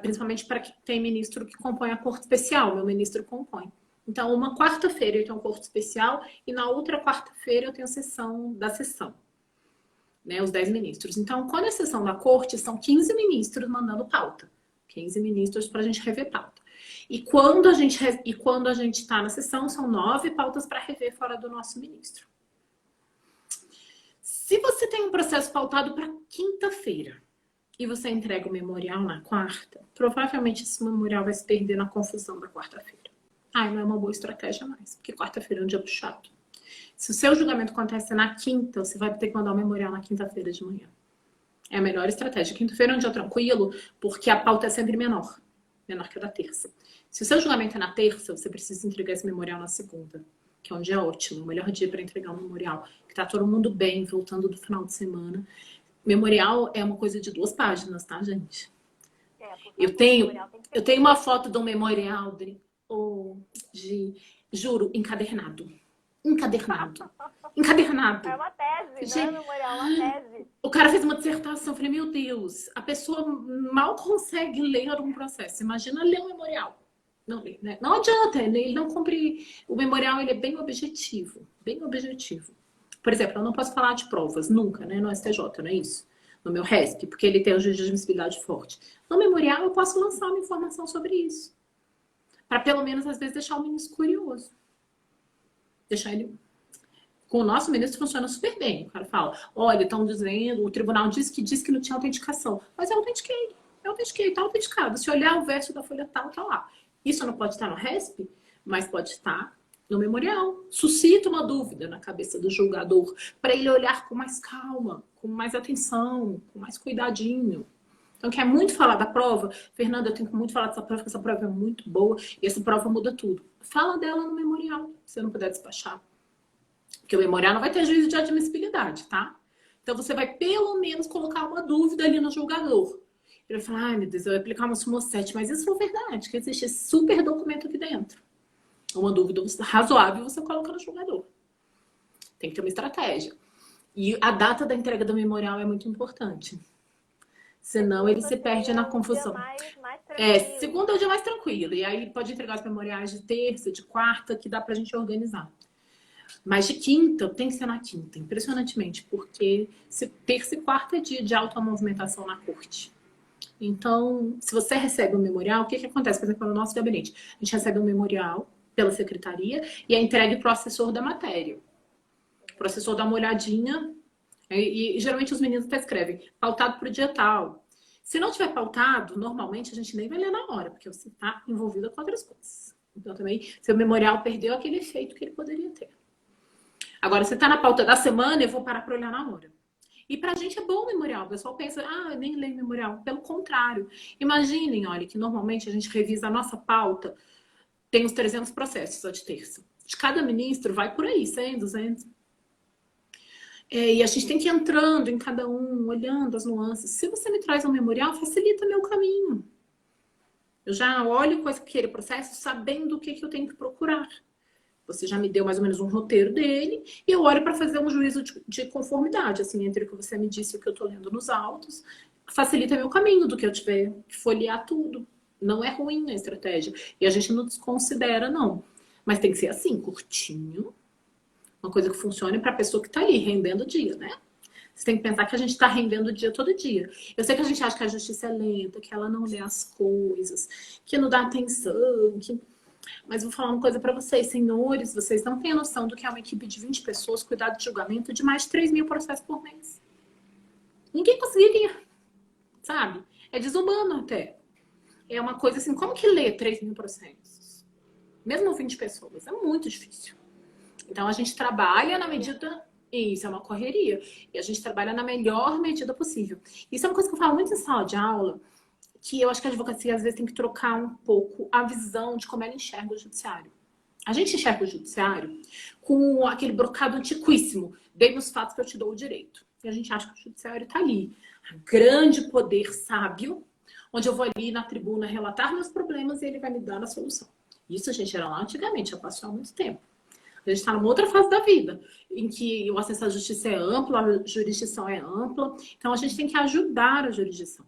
Principalmente para quem tem ministro que compõe a corte especial. Meu ministro compõe. Então, uma quarta-feira eu tenho corte especial e na outra quarta-feira eu tenho sessão da sessão. Né, os 10 ministros. Então, quando é sessão da corte, são 15 ministros mandando pauta. 15 ministros para a gente rever pauta. E quando a gente está na sessão, são 9 pautas para rever fora do nosso ministro. Se você tem um processo pautado para quinta-feira e você entrega o memorial na quarta, provavelmente esse memorial vai se perder na confusão da quarta-feira. Não é uma boa estratégia mais, porque quarta-feira é um dia puxado. Se o seu julgamento acontece na quinta, você vai ter que mandar o memorial na quinta-feira de manhã. É a melhor estratégia. Quinta-feira é um dia tranquilo, porque a pauta é sempre menor que a da terça. Se o seu julgamento é na terça, você precisa entregar esse memorial na segunda, que é um dia ótimo, o melhor dia para entregar um memorial, que tá todo mundo bem, voltando do final de semana. Memorial é uma coisa de 2 páginas, tá, gente? Eu tenho uma foto de um memorial, juro, encadernado. É uma tese, não é memorial, é uma tese. O cara fez uma dissertação, eu falei, meu Deus, a pessoa mal consegue ler um processo. Imagina ler um memorial. Não, né? Não adianta, ele não cumpre. O memorial ele é bem objetivo, bem objetivo. Por exemplo, eu não posso falar de provas, nunca, né? No STJ, não é isso? No meu RESP, porque ele tem o juízo de admissibilidade forte. No memorial, eu posso lançar uma informação sobre isso. Para pelo menos, às vezes, deixar o ministro curioso. Deixar ele. Com o nosso ministro funciona super bem. O cara fala: olha, estão dizendo, o tribunal diz que não tinha autenticação. Mas eu autentiquei, está autenticado. Se olhar o verso da folha tal, tá lá. Isso não pode estar no RESP, mas pode estar no memorial. Suscita uma dúvida na cabeça do julgador para ele olhar com mais calma, com mais atenção, com mais cuidadinho. Então, quer muito falar da prova? Fernanda, eu tenho muito falar dessa prova, porque essa prova é muito boa e essa prova muda tudo. Fala dela no memorial, se você não puder despachar. Porque o memorial não vai ter juízo de admissibilidade, tá? Então, você vai pelo menos colocar uma dúvida ali no julgador. Ele vai falar: ai, meu Deus, eu vou aplicar uma súmula 7, mas isso é verdade, que existe esse super documento aqui dentro. Uma dúvida razoável você coloca no julgador. Tem que ter uma estratégia. E a data da entrega do memorial é muito importante. Senão ele se perde na confusão. Segunda é o dia mais tranquilo. E aí pode entregar os memoriais de terça, de quarta, que dá pra gente organizar. Mas de quinta, tem que ser na quinta, impressionantemente, porque terça e quarta é dia de alta movimentação na corte. Então, se você recebe um memorial, o que acontece? Por exemplo, no nosso gabinete, a gente recebe um memorial pela secretaria e é entregue para o assessor da matéria. O assessor dá uma olhadinha e geralmente os meninos até escrevem pautado para o dia tal. Se não tiver pautado, normalmente a gente nem vai ler na hora, porque você está envolvida com outras coisas. Então também, seu memorial perdeu aquele efeito que ele poderia ter. Agora, se está na pauta da semana, eu vou parar para olhar na hora. E pra gente é bom o memorial. O pessoal pensa: ah, eu nem leio memorial. Pelo contrário. Imaginem, olha, que normalmente a gente revisa a nossa pauta, tem uns 300 processos só de terça. De cada ministro vai por aí, 100, 200. E a gente tem que ir entrando em cada um, olhando as nuances. Se você me traz um memorial, facilita meu caminho. Eu já olho com aquele processo sabendo o que eu tenho que procurar. Você já me deu mais ou menos um roteiro dele e eu olho para fazer um juízo de conformidade, assim, entre o que você me disse e o que eu estou lendo nos autos. Facilita meu caminho do que eu tiver que folhear tudo. Não é ruim a estratégia. E a gente não desconsidera, não. Mas tem que ser assim, curtinho. Uma coisa que funcione para a pessoa que está ali, rendendo o dia, né? Você tem que pensar que a gente está rendendo o dia todo dia. Eu sei que a gente acha que a justiça é lenta, que ela não lê as coisas, que não dá atenção, que... Mas vou falar uma coisa para vocês, senhores, vocês não têm a noção do que é uma equipe de 20 pessoas cuidar de julgamento de mais de 3 mil processos por mês. Ninguém conseguiria, sabe? É desumano até. É uma coisa assim, como que lê 3 mil processos? Mesmo 20 pessoas, é muito difícil. Então a gente trabalha na medida... Isso, é uma correria. E a gente trabalha na melhor medida possível. Isso é uma coisa que eu falo muito em sala de aula, que eu acho que a advocacia às vezes tem que trocar um pouco a visão de como ela enxerga o judiciário. A gente enxerga o judiciário com aquele brocado antiquíssimo. Dei-me os fatos que eu te dou o direito. E a gente acha que o judiciário está ali. Grande poder sábio, onde eu vou ali na tribuna relatar meus problemas e ele vai me dar a solução. Isso a gente era lá antigamente, já passou há muito tempo. A gente está numa outra fase da vida, em que o acesso à justiça é amplo, a jurisdição é ampla. Então a gente tem que ajudar a jurisdição.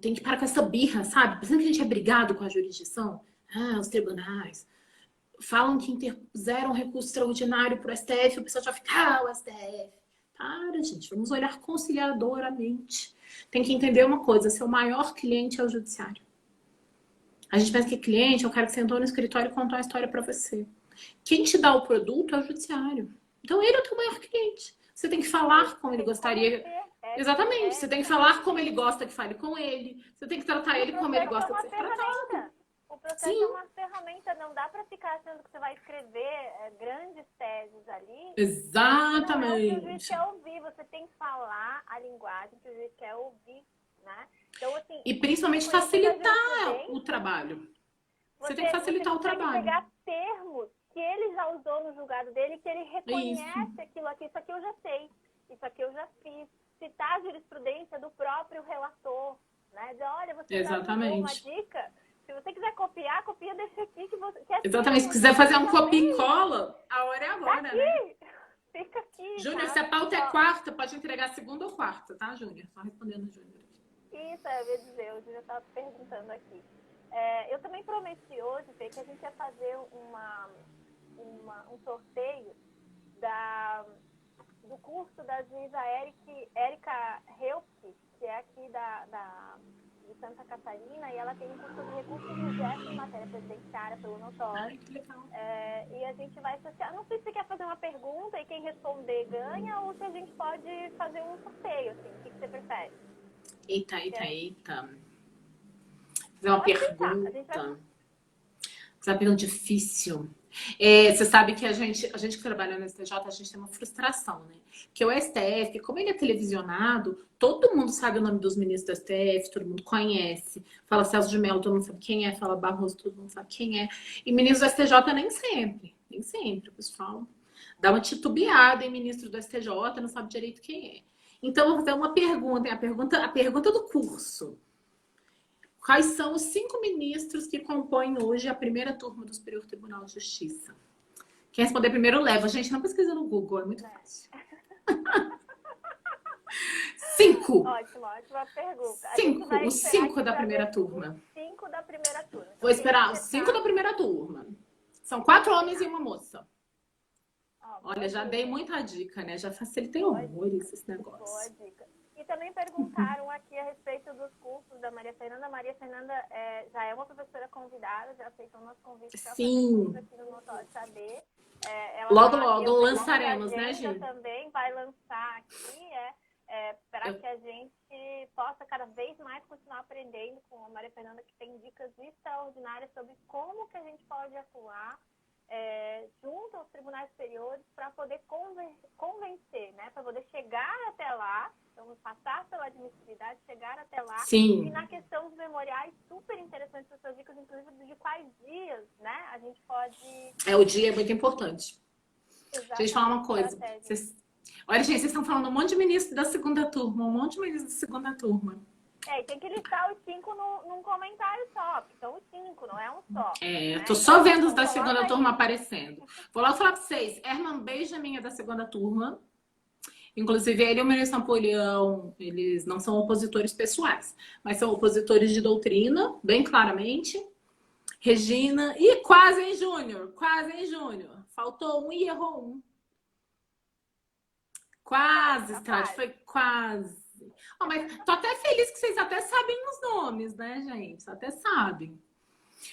Tem que parar com essa birra, sabe? Pensando que a gente é brigado com a jurisdição. Ah, os tribunais falam que interpuseram um recurso extraordinário para o STF, o pessoal já fica: ah, o STF. Para, gente, vamos olhar conciliadoramente. Tem que entender uma coisa: seu maior cliente é o judiciário. A gente pensa que cliente é o cara que sentou no escritório e contou a história para você. Quem te dá o produto é o judiciário. Então ele é o teu maior cliente. Você tem que falar como ele gostaria. Exatamente. Você tem que falar como ele gosta que fale com ele. Você tem que tratar ele como ele gosta de ser tratado. O processo é uma ferramenta, não dá para ficar achando que você vai escrever grandes teses ali. Exatamente. Não é o que o juiz quer ouvir, você tem que falar a linguagem que o juiz quer ouvir, né? Então, assim, e principalmente facilitar o trabalho. Você tem que facilitar o trabalho. Você tem que pegar termos que ele já usou no julgado dele, que ele reconhece aquilo aqui, isso aqui eu já sei, isso aqui eu já fiz. Citar a jurisprudência do próprio relator, né? Dizer: olha, você já deu uma dica. Se você quiser copiar, copia desse aqui que você... Que exatamente, se quiser fazer um copia e cola, a hora é agora, tá aqui. Né? Fica aqui. Júnior, se a pauta é quarta, pode entregar segunda ou quarta, tá, Júnior? Só respondendo, Júnior. Isso, eu ia dizer, o Júnior estava perguntando aqui. Eu também prometi hoje, Fê, que a gente ia fazer um sorteio do curso da juíza Érica Help, que é aqui de Santa Catarina, e ela tem um curso de recursos no GEF em matéria previdenciária pelo notório. Ai, que legal. E a gente vai sortear. Não sei se você quer fazer uma pergunta e quem responder ganha, ou se a gente pode fazer um sorteio, assim. O que você prefere? Eita. Fazer uma pergunta. Fazer uma pergunta difícil. Você sabe que a gente que trabalha no STJ, a gente tem uma frustração, né? Que o STF, como ele é televisionado, todo mundo sabe o nome dos ministros do STF, todo mundo conhece. Fala Celso de Mello, todo mundo sabe quem é. Fala Barroso, todo mundo sabe quem é. E ministros do STJ nem sempre, pessoal. Dá uma titubeada em ministro do STJ, não sabe direito quem é. Então, eu vou fazer uma pergunta, a pergunta do curso. Quais são os 5 ministros que compõem hoje a primeira turma do Superior Tribunal de Justiça? Quem responder primeiro leva. Gente, não pesquisa no Google, é muito fácil. 5. Ótima pergunta. 5, os 5 da primeira turma. Os 5 da primeira turma. Então, vou esperar os 5 da primeira turma. São 4 homens e uma moça. Olha, já dei muita dica, né? Já facilitei horrores esse negócio. Boa dica. E também perguntaram aqui a respeito dos cursos da Maria Fernanda. A Maria Fernanda já é uma professora convidada, já aceitou o nosso convite para fazer curso aqui no Notório Saber. Logo lançaremos, né, Gi? Também vai lançar aqui, para que a gente possa cada vez mais continuar aprendendo com a Maria Fernanda, que tem dicas extraordinárias sobre como que a gente pode atuar junto aos tribunais superiores para poder convencer, né? Para poder chegar até lá, então passar pela admissibilidade, chegar até lá. Sim. E na questão dos memoriais, super interessantes essas dicas, inclusive de quais dias, né? A gente pode... O dia é muito importante. Exatamente. Deixa eu falar uma coisa. Olha, gente, vocês estão falando um monte de ministro da segunda turma, E tem que listar os 5 num comentário só, porque são os 5, não é um só. Tô só vendo os da segunda turma aparecendo. Vou logo falar para vocês. Herman Benjamin é da segunda turma. Inclusive, ele e o ministro Napoleão, eles não são opositores pessoais, mas são opositores de doutrina, bem claramente. Regina. E quase, hein, Júnior? Faltou um e errou um. Quase, Strade, foi quase. Mas tô até feliz que vocês até sabem os nomes, né, gente? Até sabem.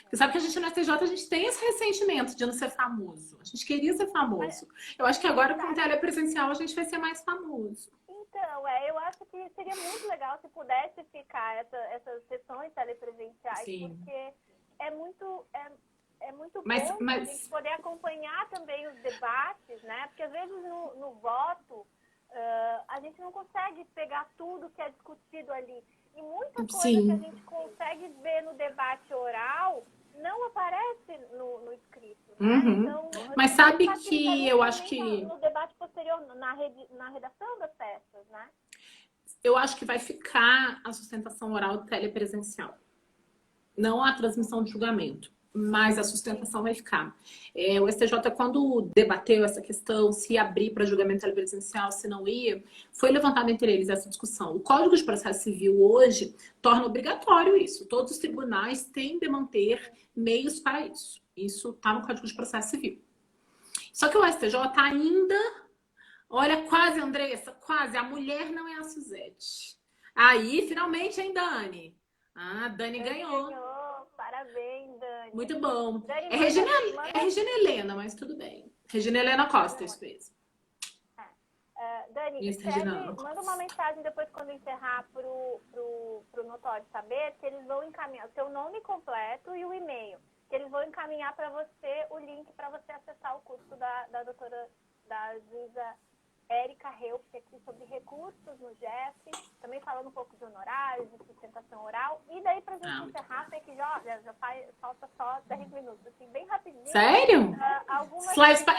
Porque sabe que a gente no STJ, a gente tem esse ressentimento de não ser famoso. A gente queria ser famoso. Eu acho que agora com o telepresencial a gente vai ser mais famoso. Então, eu acho que seria muito legal se pudesse ficar essas sessões telepresenciais. Sim. Porque é muito bom a gente poder acompanhar também os debates, né? Porque às vezes no voto a gente não consegue pegar tudo que é discutido ali. E muita coisa que a gente consegue ver no debate oral não aparece no escrito. Né? Uhum. Então, mas sabe que eu acho que... No debate posterior, na redação das peças, né? Eu acho que vai ficar a sustentação oral telepresencial. Não a transmissão de julgamento, mas a sustentação vai ficar. O STJ, quando debateu essa questão, se abrir para julgamento telepresencial, se não ia, foi levantada entre eles essa discussão. O Código de Processo Civil hoje torna obrigatório isso. Todos os tribunais têm de manter meios para isso. Isso está no Código de Processo Civil. Só que o STJ ainda... Olha, quase, Andressa, quase. A mulher não é a Suzete. Aí, finalmente, hein, Dani? Dani ganhou. Parabéns, Dani. Muito bom. Dani, é Regina Helena, mas tudo bem. Regina Helena Costa, isso mesmo. Dani, manda uma mensagem depois quando encerrar pro Notório Saber, que eles vão encaminhar o seu nome completo e o e-mail. Que eles vão encaminhar para você o link para você acessar o curso da doutora, da juíza Érica Help, aqui sobre recursos no GEF, também falando um pouco de honorários, de sustentação oral. E daí, pra gente encerrar, sei que já falta só 10 minutos, assim, bem rapidinho. Sério?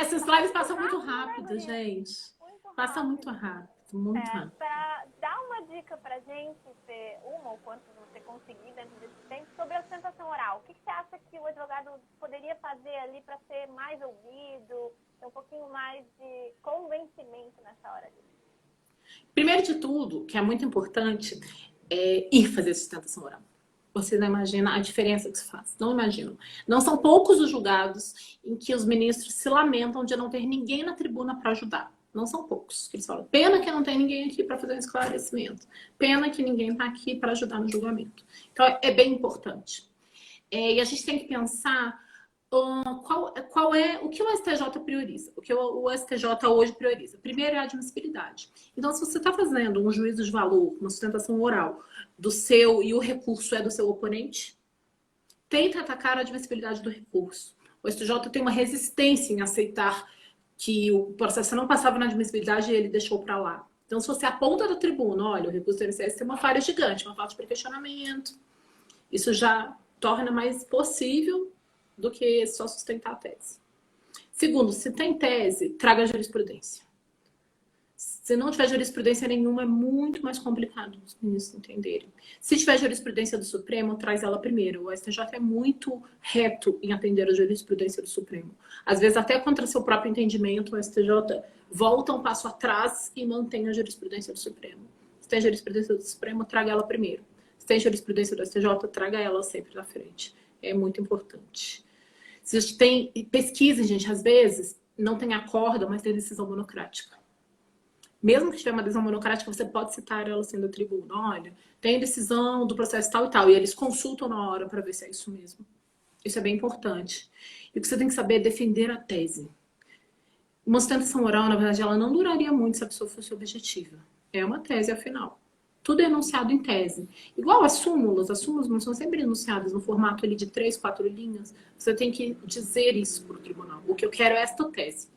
Essas lives passam muito rápido, gente. Passa muito rápido, muito rápido. Para dar uma dica pra gente, uma ou quantas você conseguir dentro desse tempo, sobre a sustentação oral. O que você acha que o advogado poderia fazer ali para ser mais ouvido, ter um pouquinho mais de convencimento nessa hora ali? Primeiro de tudo, que é muito importante, é ir fazer sustentação oral. Você não imagina a diferença que isso faz. Não imaginam. Não são poucos os julgados em que os ministros se lamentam de não ter ninguém na tribuna para ajudar. Não são poucos. Eles falam, pena que não tem ninguém aqui para fazer um esclarecimento. Pena que ninguém está aqui para ajudar no julgamento. Então, é bem importante. E a gente tem que pensar qual é o que o STJ prioriza, o que o STJ hoje prioriza. Primeiro é a admissibilidade. Então, se você está fazendo um juízo de valor, uma sustentação oral do seu e o recurso é do seu oponente, tenta atacar a admissibilidade do recurso. O STJ tem uma resistência em aceitar que o processo não passava na admissibilidade e ele deixou para lá. Então, se você aponta da tribuna, olha, o recurso do INSS tem uma falha gigante, uma falta de questionamento, isso já torna mais possível do que só sustentar a tese. Segundo, se tem tese, traga jurisprudência. Se não tiver jurisprudência nenhuma, é muito mais complicado os ministros entenderem. Se tiver jurisprudência do Supremo, traz ela primeiro. O STJ é muito reto em atender a jurisprudência do Supremo. Às vezes, até contra seu próprio entendimento, o STJ volta um passo atrás e mantém a jurisprudência do Supremo. Se tem jurisprudência do Supremo, traga ela primeiro. Se tem jurisprudência do STJ, traga ela sempre na frente. É muito importante. Se tem pesquisa, gente, às vezes, não tem acordo, mas tem decisão monocrática. Mesmo que tiver uma decisão monocrática, você pode citar ela sendo da tribuna. Olha, tem decisão do processo tal e tal. E eles consultam na hora para ver se é isso mesmo. Isso é bem importante. E o que você tem que saber é defender a tese. Uma sustentação oral, na verdade, ela não duraria muito se a pessoa fosse objetiva. É uma tese, afinal. Tudo é enunciado em tese. Igual as súmulas não são sempre enunciadas no formato ali de 3, 4 linhas. Você tem que dizer isso para o tribunal. O que eu quero é esta tese.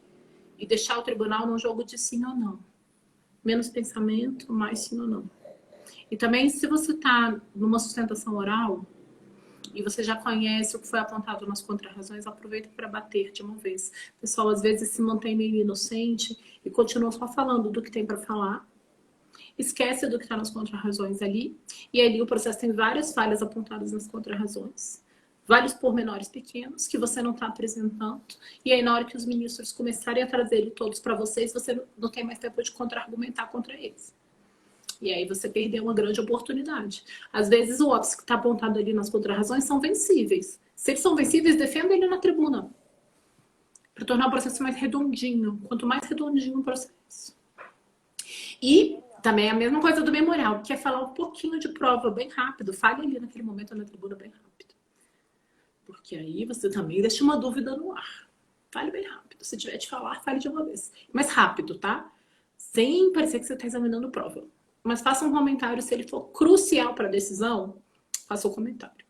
E deixar o tribunal num jogo de sim ou não. Menos pensamento, mais sim ou não. E também, se você está numa sustentação oral e você já conhece o que foi apontado nas contrarrazões, aproveita para bater de uma vez. O pessoal, às vezes, se mantém meio inocente e continua só falando do que tem para falar. Esquece do que está nas contrarrazões ali. E ali o processo tem várias falhas apontadas nas contrarrazões. Vários pormenores pequenos que você não está apresentando. E aí, na hora que os ministros começarem a trazer ele todos para vocês, você não tem mais tempo de contra-argumentar contra eles. E aí você perdeu uma grande oportunidade. Às vezes, o óbice que está apontado ali nas contrarrazões são vencíveis. Se eles são vencíveis, defenda ele na tribuna. Para tornar o processo mais redondinho. Quanto mais redondinho o processo. E também a mesma coisa do memorial, que é falar um pouquinho de prova bem rápido. Fale ali naquele momento na tribuna bem rápido. Porque aí você também deixa uma dúvida no ar. Fale bem rápido. Se tiver de falar, fale de uma vez. Mas rápido, tá? Sem parecer que você está examinando prova. Mas faça um comentário. Se ele for crucial para a decisão, faça o comentário.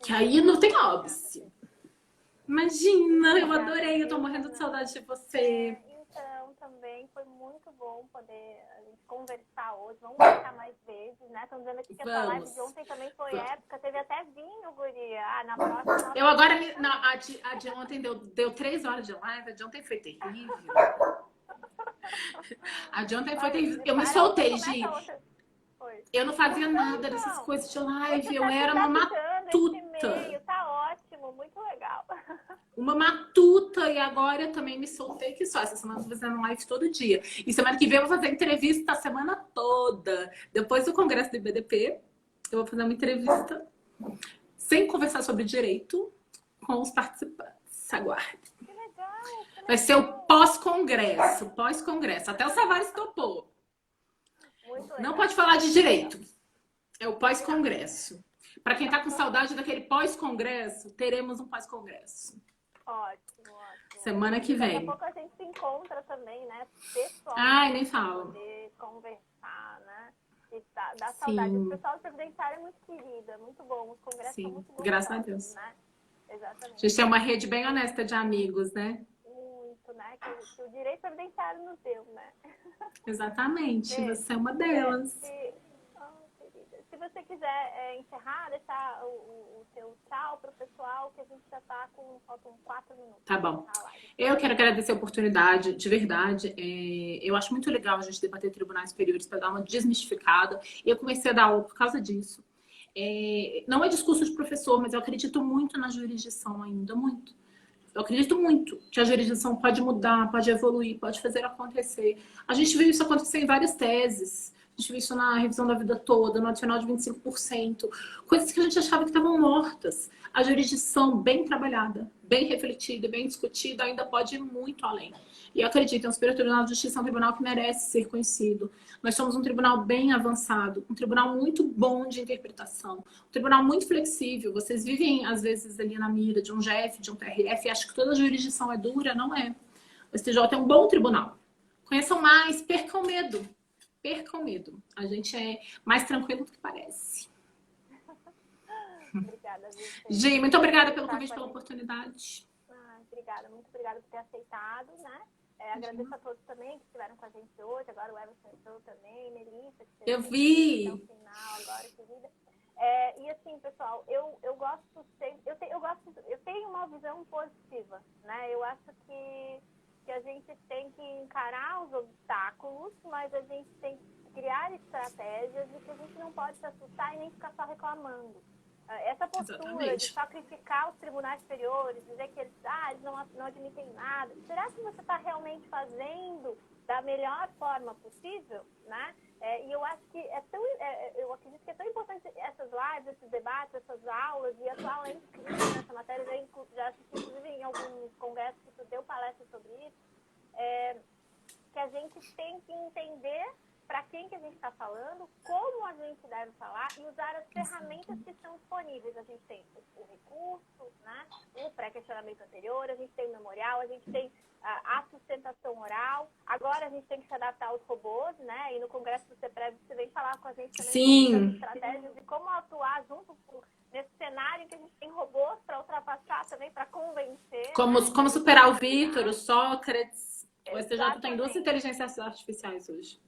Que aí não tem óbice. Imagina, eu adorei. Eu tô morrendo de saudade de você. Então, também foi muito bom poder a gente conversar hoje. Vamos marcar mais vezes, né? Estão dizendo aqui que essa live de ontem também foi épica. Teve até vinho, guria. Ah, na próxima... Eu agora... a de ontem deu 3 horas de live. A de ontem foi terrível. A de ontem foi terrível. Eu me soltei, Gi. Eu não fazia nada dessas coisas de live. Eu era uma matuta. Tá ótimo, muito legal. Uma matuta, e agora eu também me soltei que só. Essa semana eu tô fazendo live todo dia. E semana que vem eu vou fazer entrevista a semana toda. Depois do congresso do IBDP, eu vou fazer uma entrevista sem conversar sobre direito com os participantes. Aguarde. Que legal. Vai ser o pós-congresso. Até o Savares topou. Não pode falar de direito. É o pós-congresso. Para quem tá com saudade daquele pós-congresso, teremos um pós-congresso. Ótimo. Semana que vem. Daqui a pouco a gente se encontra também, né? Pessoalmente. Ai, nem falo. Poder conversar, né? E dá saudade. Sim. O pessoal do Previdenciário é muito querido, é muito bom. Os congressos são muito bons. Graças a Deus. Né? Exatamente. A gente tem uma rede bem honesta de amigos, né? Muito, né? Que o direito previdenciário nos deu, né? Exatamente. Você é uma delas. Se você quiser encerrar, deixar o seu tchau para o pessoal, que a gente já está com... Faltam 4 minutos. Tá bom. Eu quero agradecer a oportunidade, de verdade. Eu acho muito legal a gente debater tribunais superiores para dar uma desmistificada. Eu comecei a dar aula por causa disso. Não é discurso de professor, mas eu acredito muito na jurisdição ainda, muito. Eu acredito muito que a jurisdição pode mudar, pode evoluir, pode fazer acontecer. A gente viu isso acontecer em várias teses. A gente viu isso na revisão da vida toda, no adicional de 25%. Coisas que a gente achava que estavam mortas. A jurisdição bem trabalhada, bem refletida, bem discutida, ainda pode ir muito além. E eu acredito, o Superior Tribunal de Justiça é um tribunal que merece ser conhecido. Nós somos um tribunal bem avançado, um tribunal muito bom de interpretação, um tribunal muito flexível. Vocês vivem, às vezes, ali na mira de um GF, de um TRF, e acham que toda jurisdição é dura, não é. O STJ é um bom tribunal. Conheçam mais, percam medo. Percam medo. A gente é mais tranquilo do que parece. Obrigada, Gi, muito obrigada pelo convite, pela oportunidade. Obrigada, muito obrigada por ter aceitado, né? Agradeço a todos também que estiveram com a gente hoje. Agora o Everson entrou também, Melissa, que eu vi até o final agora, querida. E assim, pessoal, eu gosto sempre, eu tenho uma visão positiva, né? Eu acho que a gente tem que encarar os obstáculos, mas a gente tem que criar estratégias e que a gente não pode se assustar e nem ficar só reclamando. Essa postura de sacrificar os tribunais superiores, dizer que eles não admitem nada, será que você está realmente fazendo da melhor forma possível, né? E eu acho que eu acredito que é tão importante essas lives, esses debates, essas aulas, e a sua aula é incrível nessa matéria, já assisti inclusive em alguns congressos que tu deu palestra sobre isso, que a gente tem que entender para quem que a gente está falando, como a gente deve falar e usar as ferramentas que estão disponíveis. A gente tem o recurso, né? O pré-questionamento anterior, a gente tem o memorial, a gente tem a sustentação oral. Agora a gente tem que se adaptar aos robôs, né? E no Congresso do CEPREV você vem falar com a gente também sobre estratégias e como atuar junto nesse cenário que a gente tem robôs para ultrapassar também, para convencer. Como superar o Vitor, o Sócrates. O STJ tem 2 Exatamente. inteligências artificiais hoje.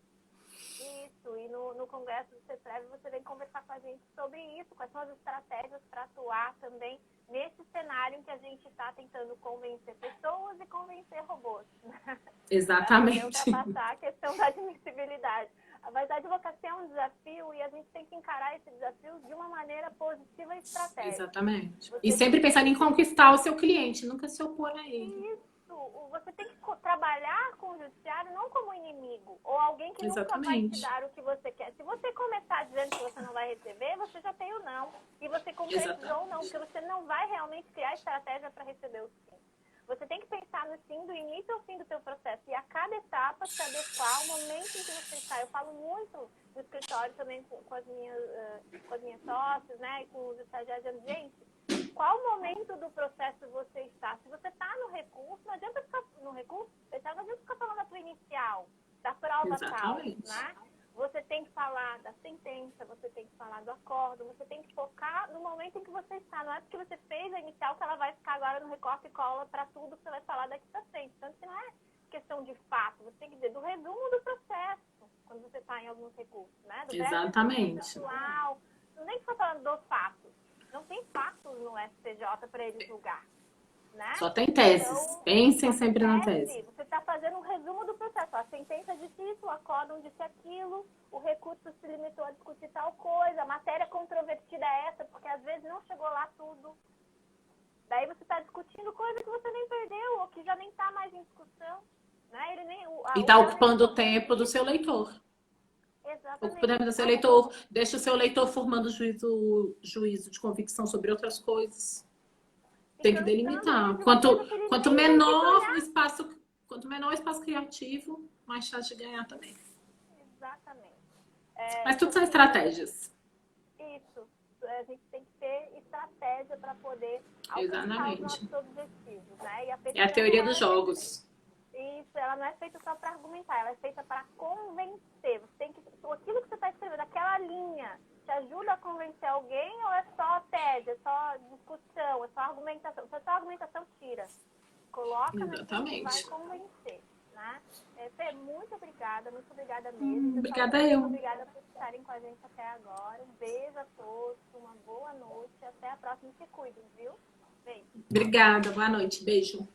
Isso, e no Congresso do CEPREV você vem conversar com a gente sobre isso, quais são as estratégias para atuar também nesse cenário em que a gente está tentando convencer pessoas e convencer robôs. Exatamente. Para poder ultrapassar a questão da admissibilidade. Mas a advocacia é um desafio e a gente tem que encarar esse desafio de uma maneira positiva e estratégica. Exatamente. E sempre pensando em conquistar o seu cliente, nunca se opor a ele. Isso. Você tem que trabalhar com o judiciário não como inimigo ou alguém que nunca vai te dar o que você quer. Se você começar dizendo que você não vai receber, você já tem o não. E você concretizou o não, porque você não vai realmente criar estratégia para receber o sim. Você tem que pensar no sim, do início ao fim do seu processo. E a cada etapa se adequar ao momento em que você está. Eu falo muito no escritório também com as minhas sócias, né? E com os estagiários. Gente, qual momento do processo você está? Se você está no recurso, não adianta ficar no recurso, não adianta ficar falando da tua inicial, da prova tal, né? Você tem que falar da sentença, você tem que falar do acordo, você tem que focar no momento em que você está. Não é porque você fez a inicial que ela vai ficar agora no recorte e cola para tudo que você vai falar daqui para frente. Tanto que não é questão de fato, você tem que dizer do resumo do processo, quando você está em alguns recursos, né? Do exatamente. Não tem que ficar falando dos fatos. Não tem fatos no STJ para ele julgar, né? Só tem teses. Então, pensem sempre na tese. Você está fazendo um resumo do processo. A sentença disse isso, o acórdão disse aquilo, o recurso se limitou a discutir tal coisa, a matéria controvertida é essa, porque às vezes não chegou lá tudo. Daí você está discutindo coisa que você nem perdeu ou que já nem está mais em discussão. Né? E está ocupando o tempo do seu leitor. Exatamente. O tempo do seu leitor, deixa o seu leitor formando juízo de convicção sobre outras coisas. Tem que delimitar. Quanto menor o espaço criativo, mais chance de ganhar também. Exatamente. Mas tudo são estratégias. Isso. A gente tem que ter estratégia para poder alcançar os nossos objetivos. Né? É a teoria dos jogos. Isso, ela não é feita só para argumentar, ela é feita para convencer. Você tem que, aquilo que você está escrevendo, aquela linha, te ajuda a convencer alguém ou é só tese, é só discussão, é só argumentação? Se é só argumentação, tira. Coloca naquilo que vai convencer. Né? Fê, muito obrigada mesmo. Obrigada eu. Muito obrigada por estarem com a gente até agora. Um beijo a todos, uma boa noite, até a próxima. Se cuidem, viu? Beijo. Obrigada, boa noite, beijo.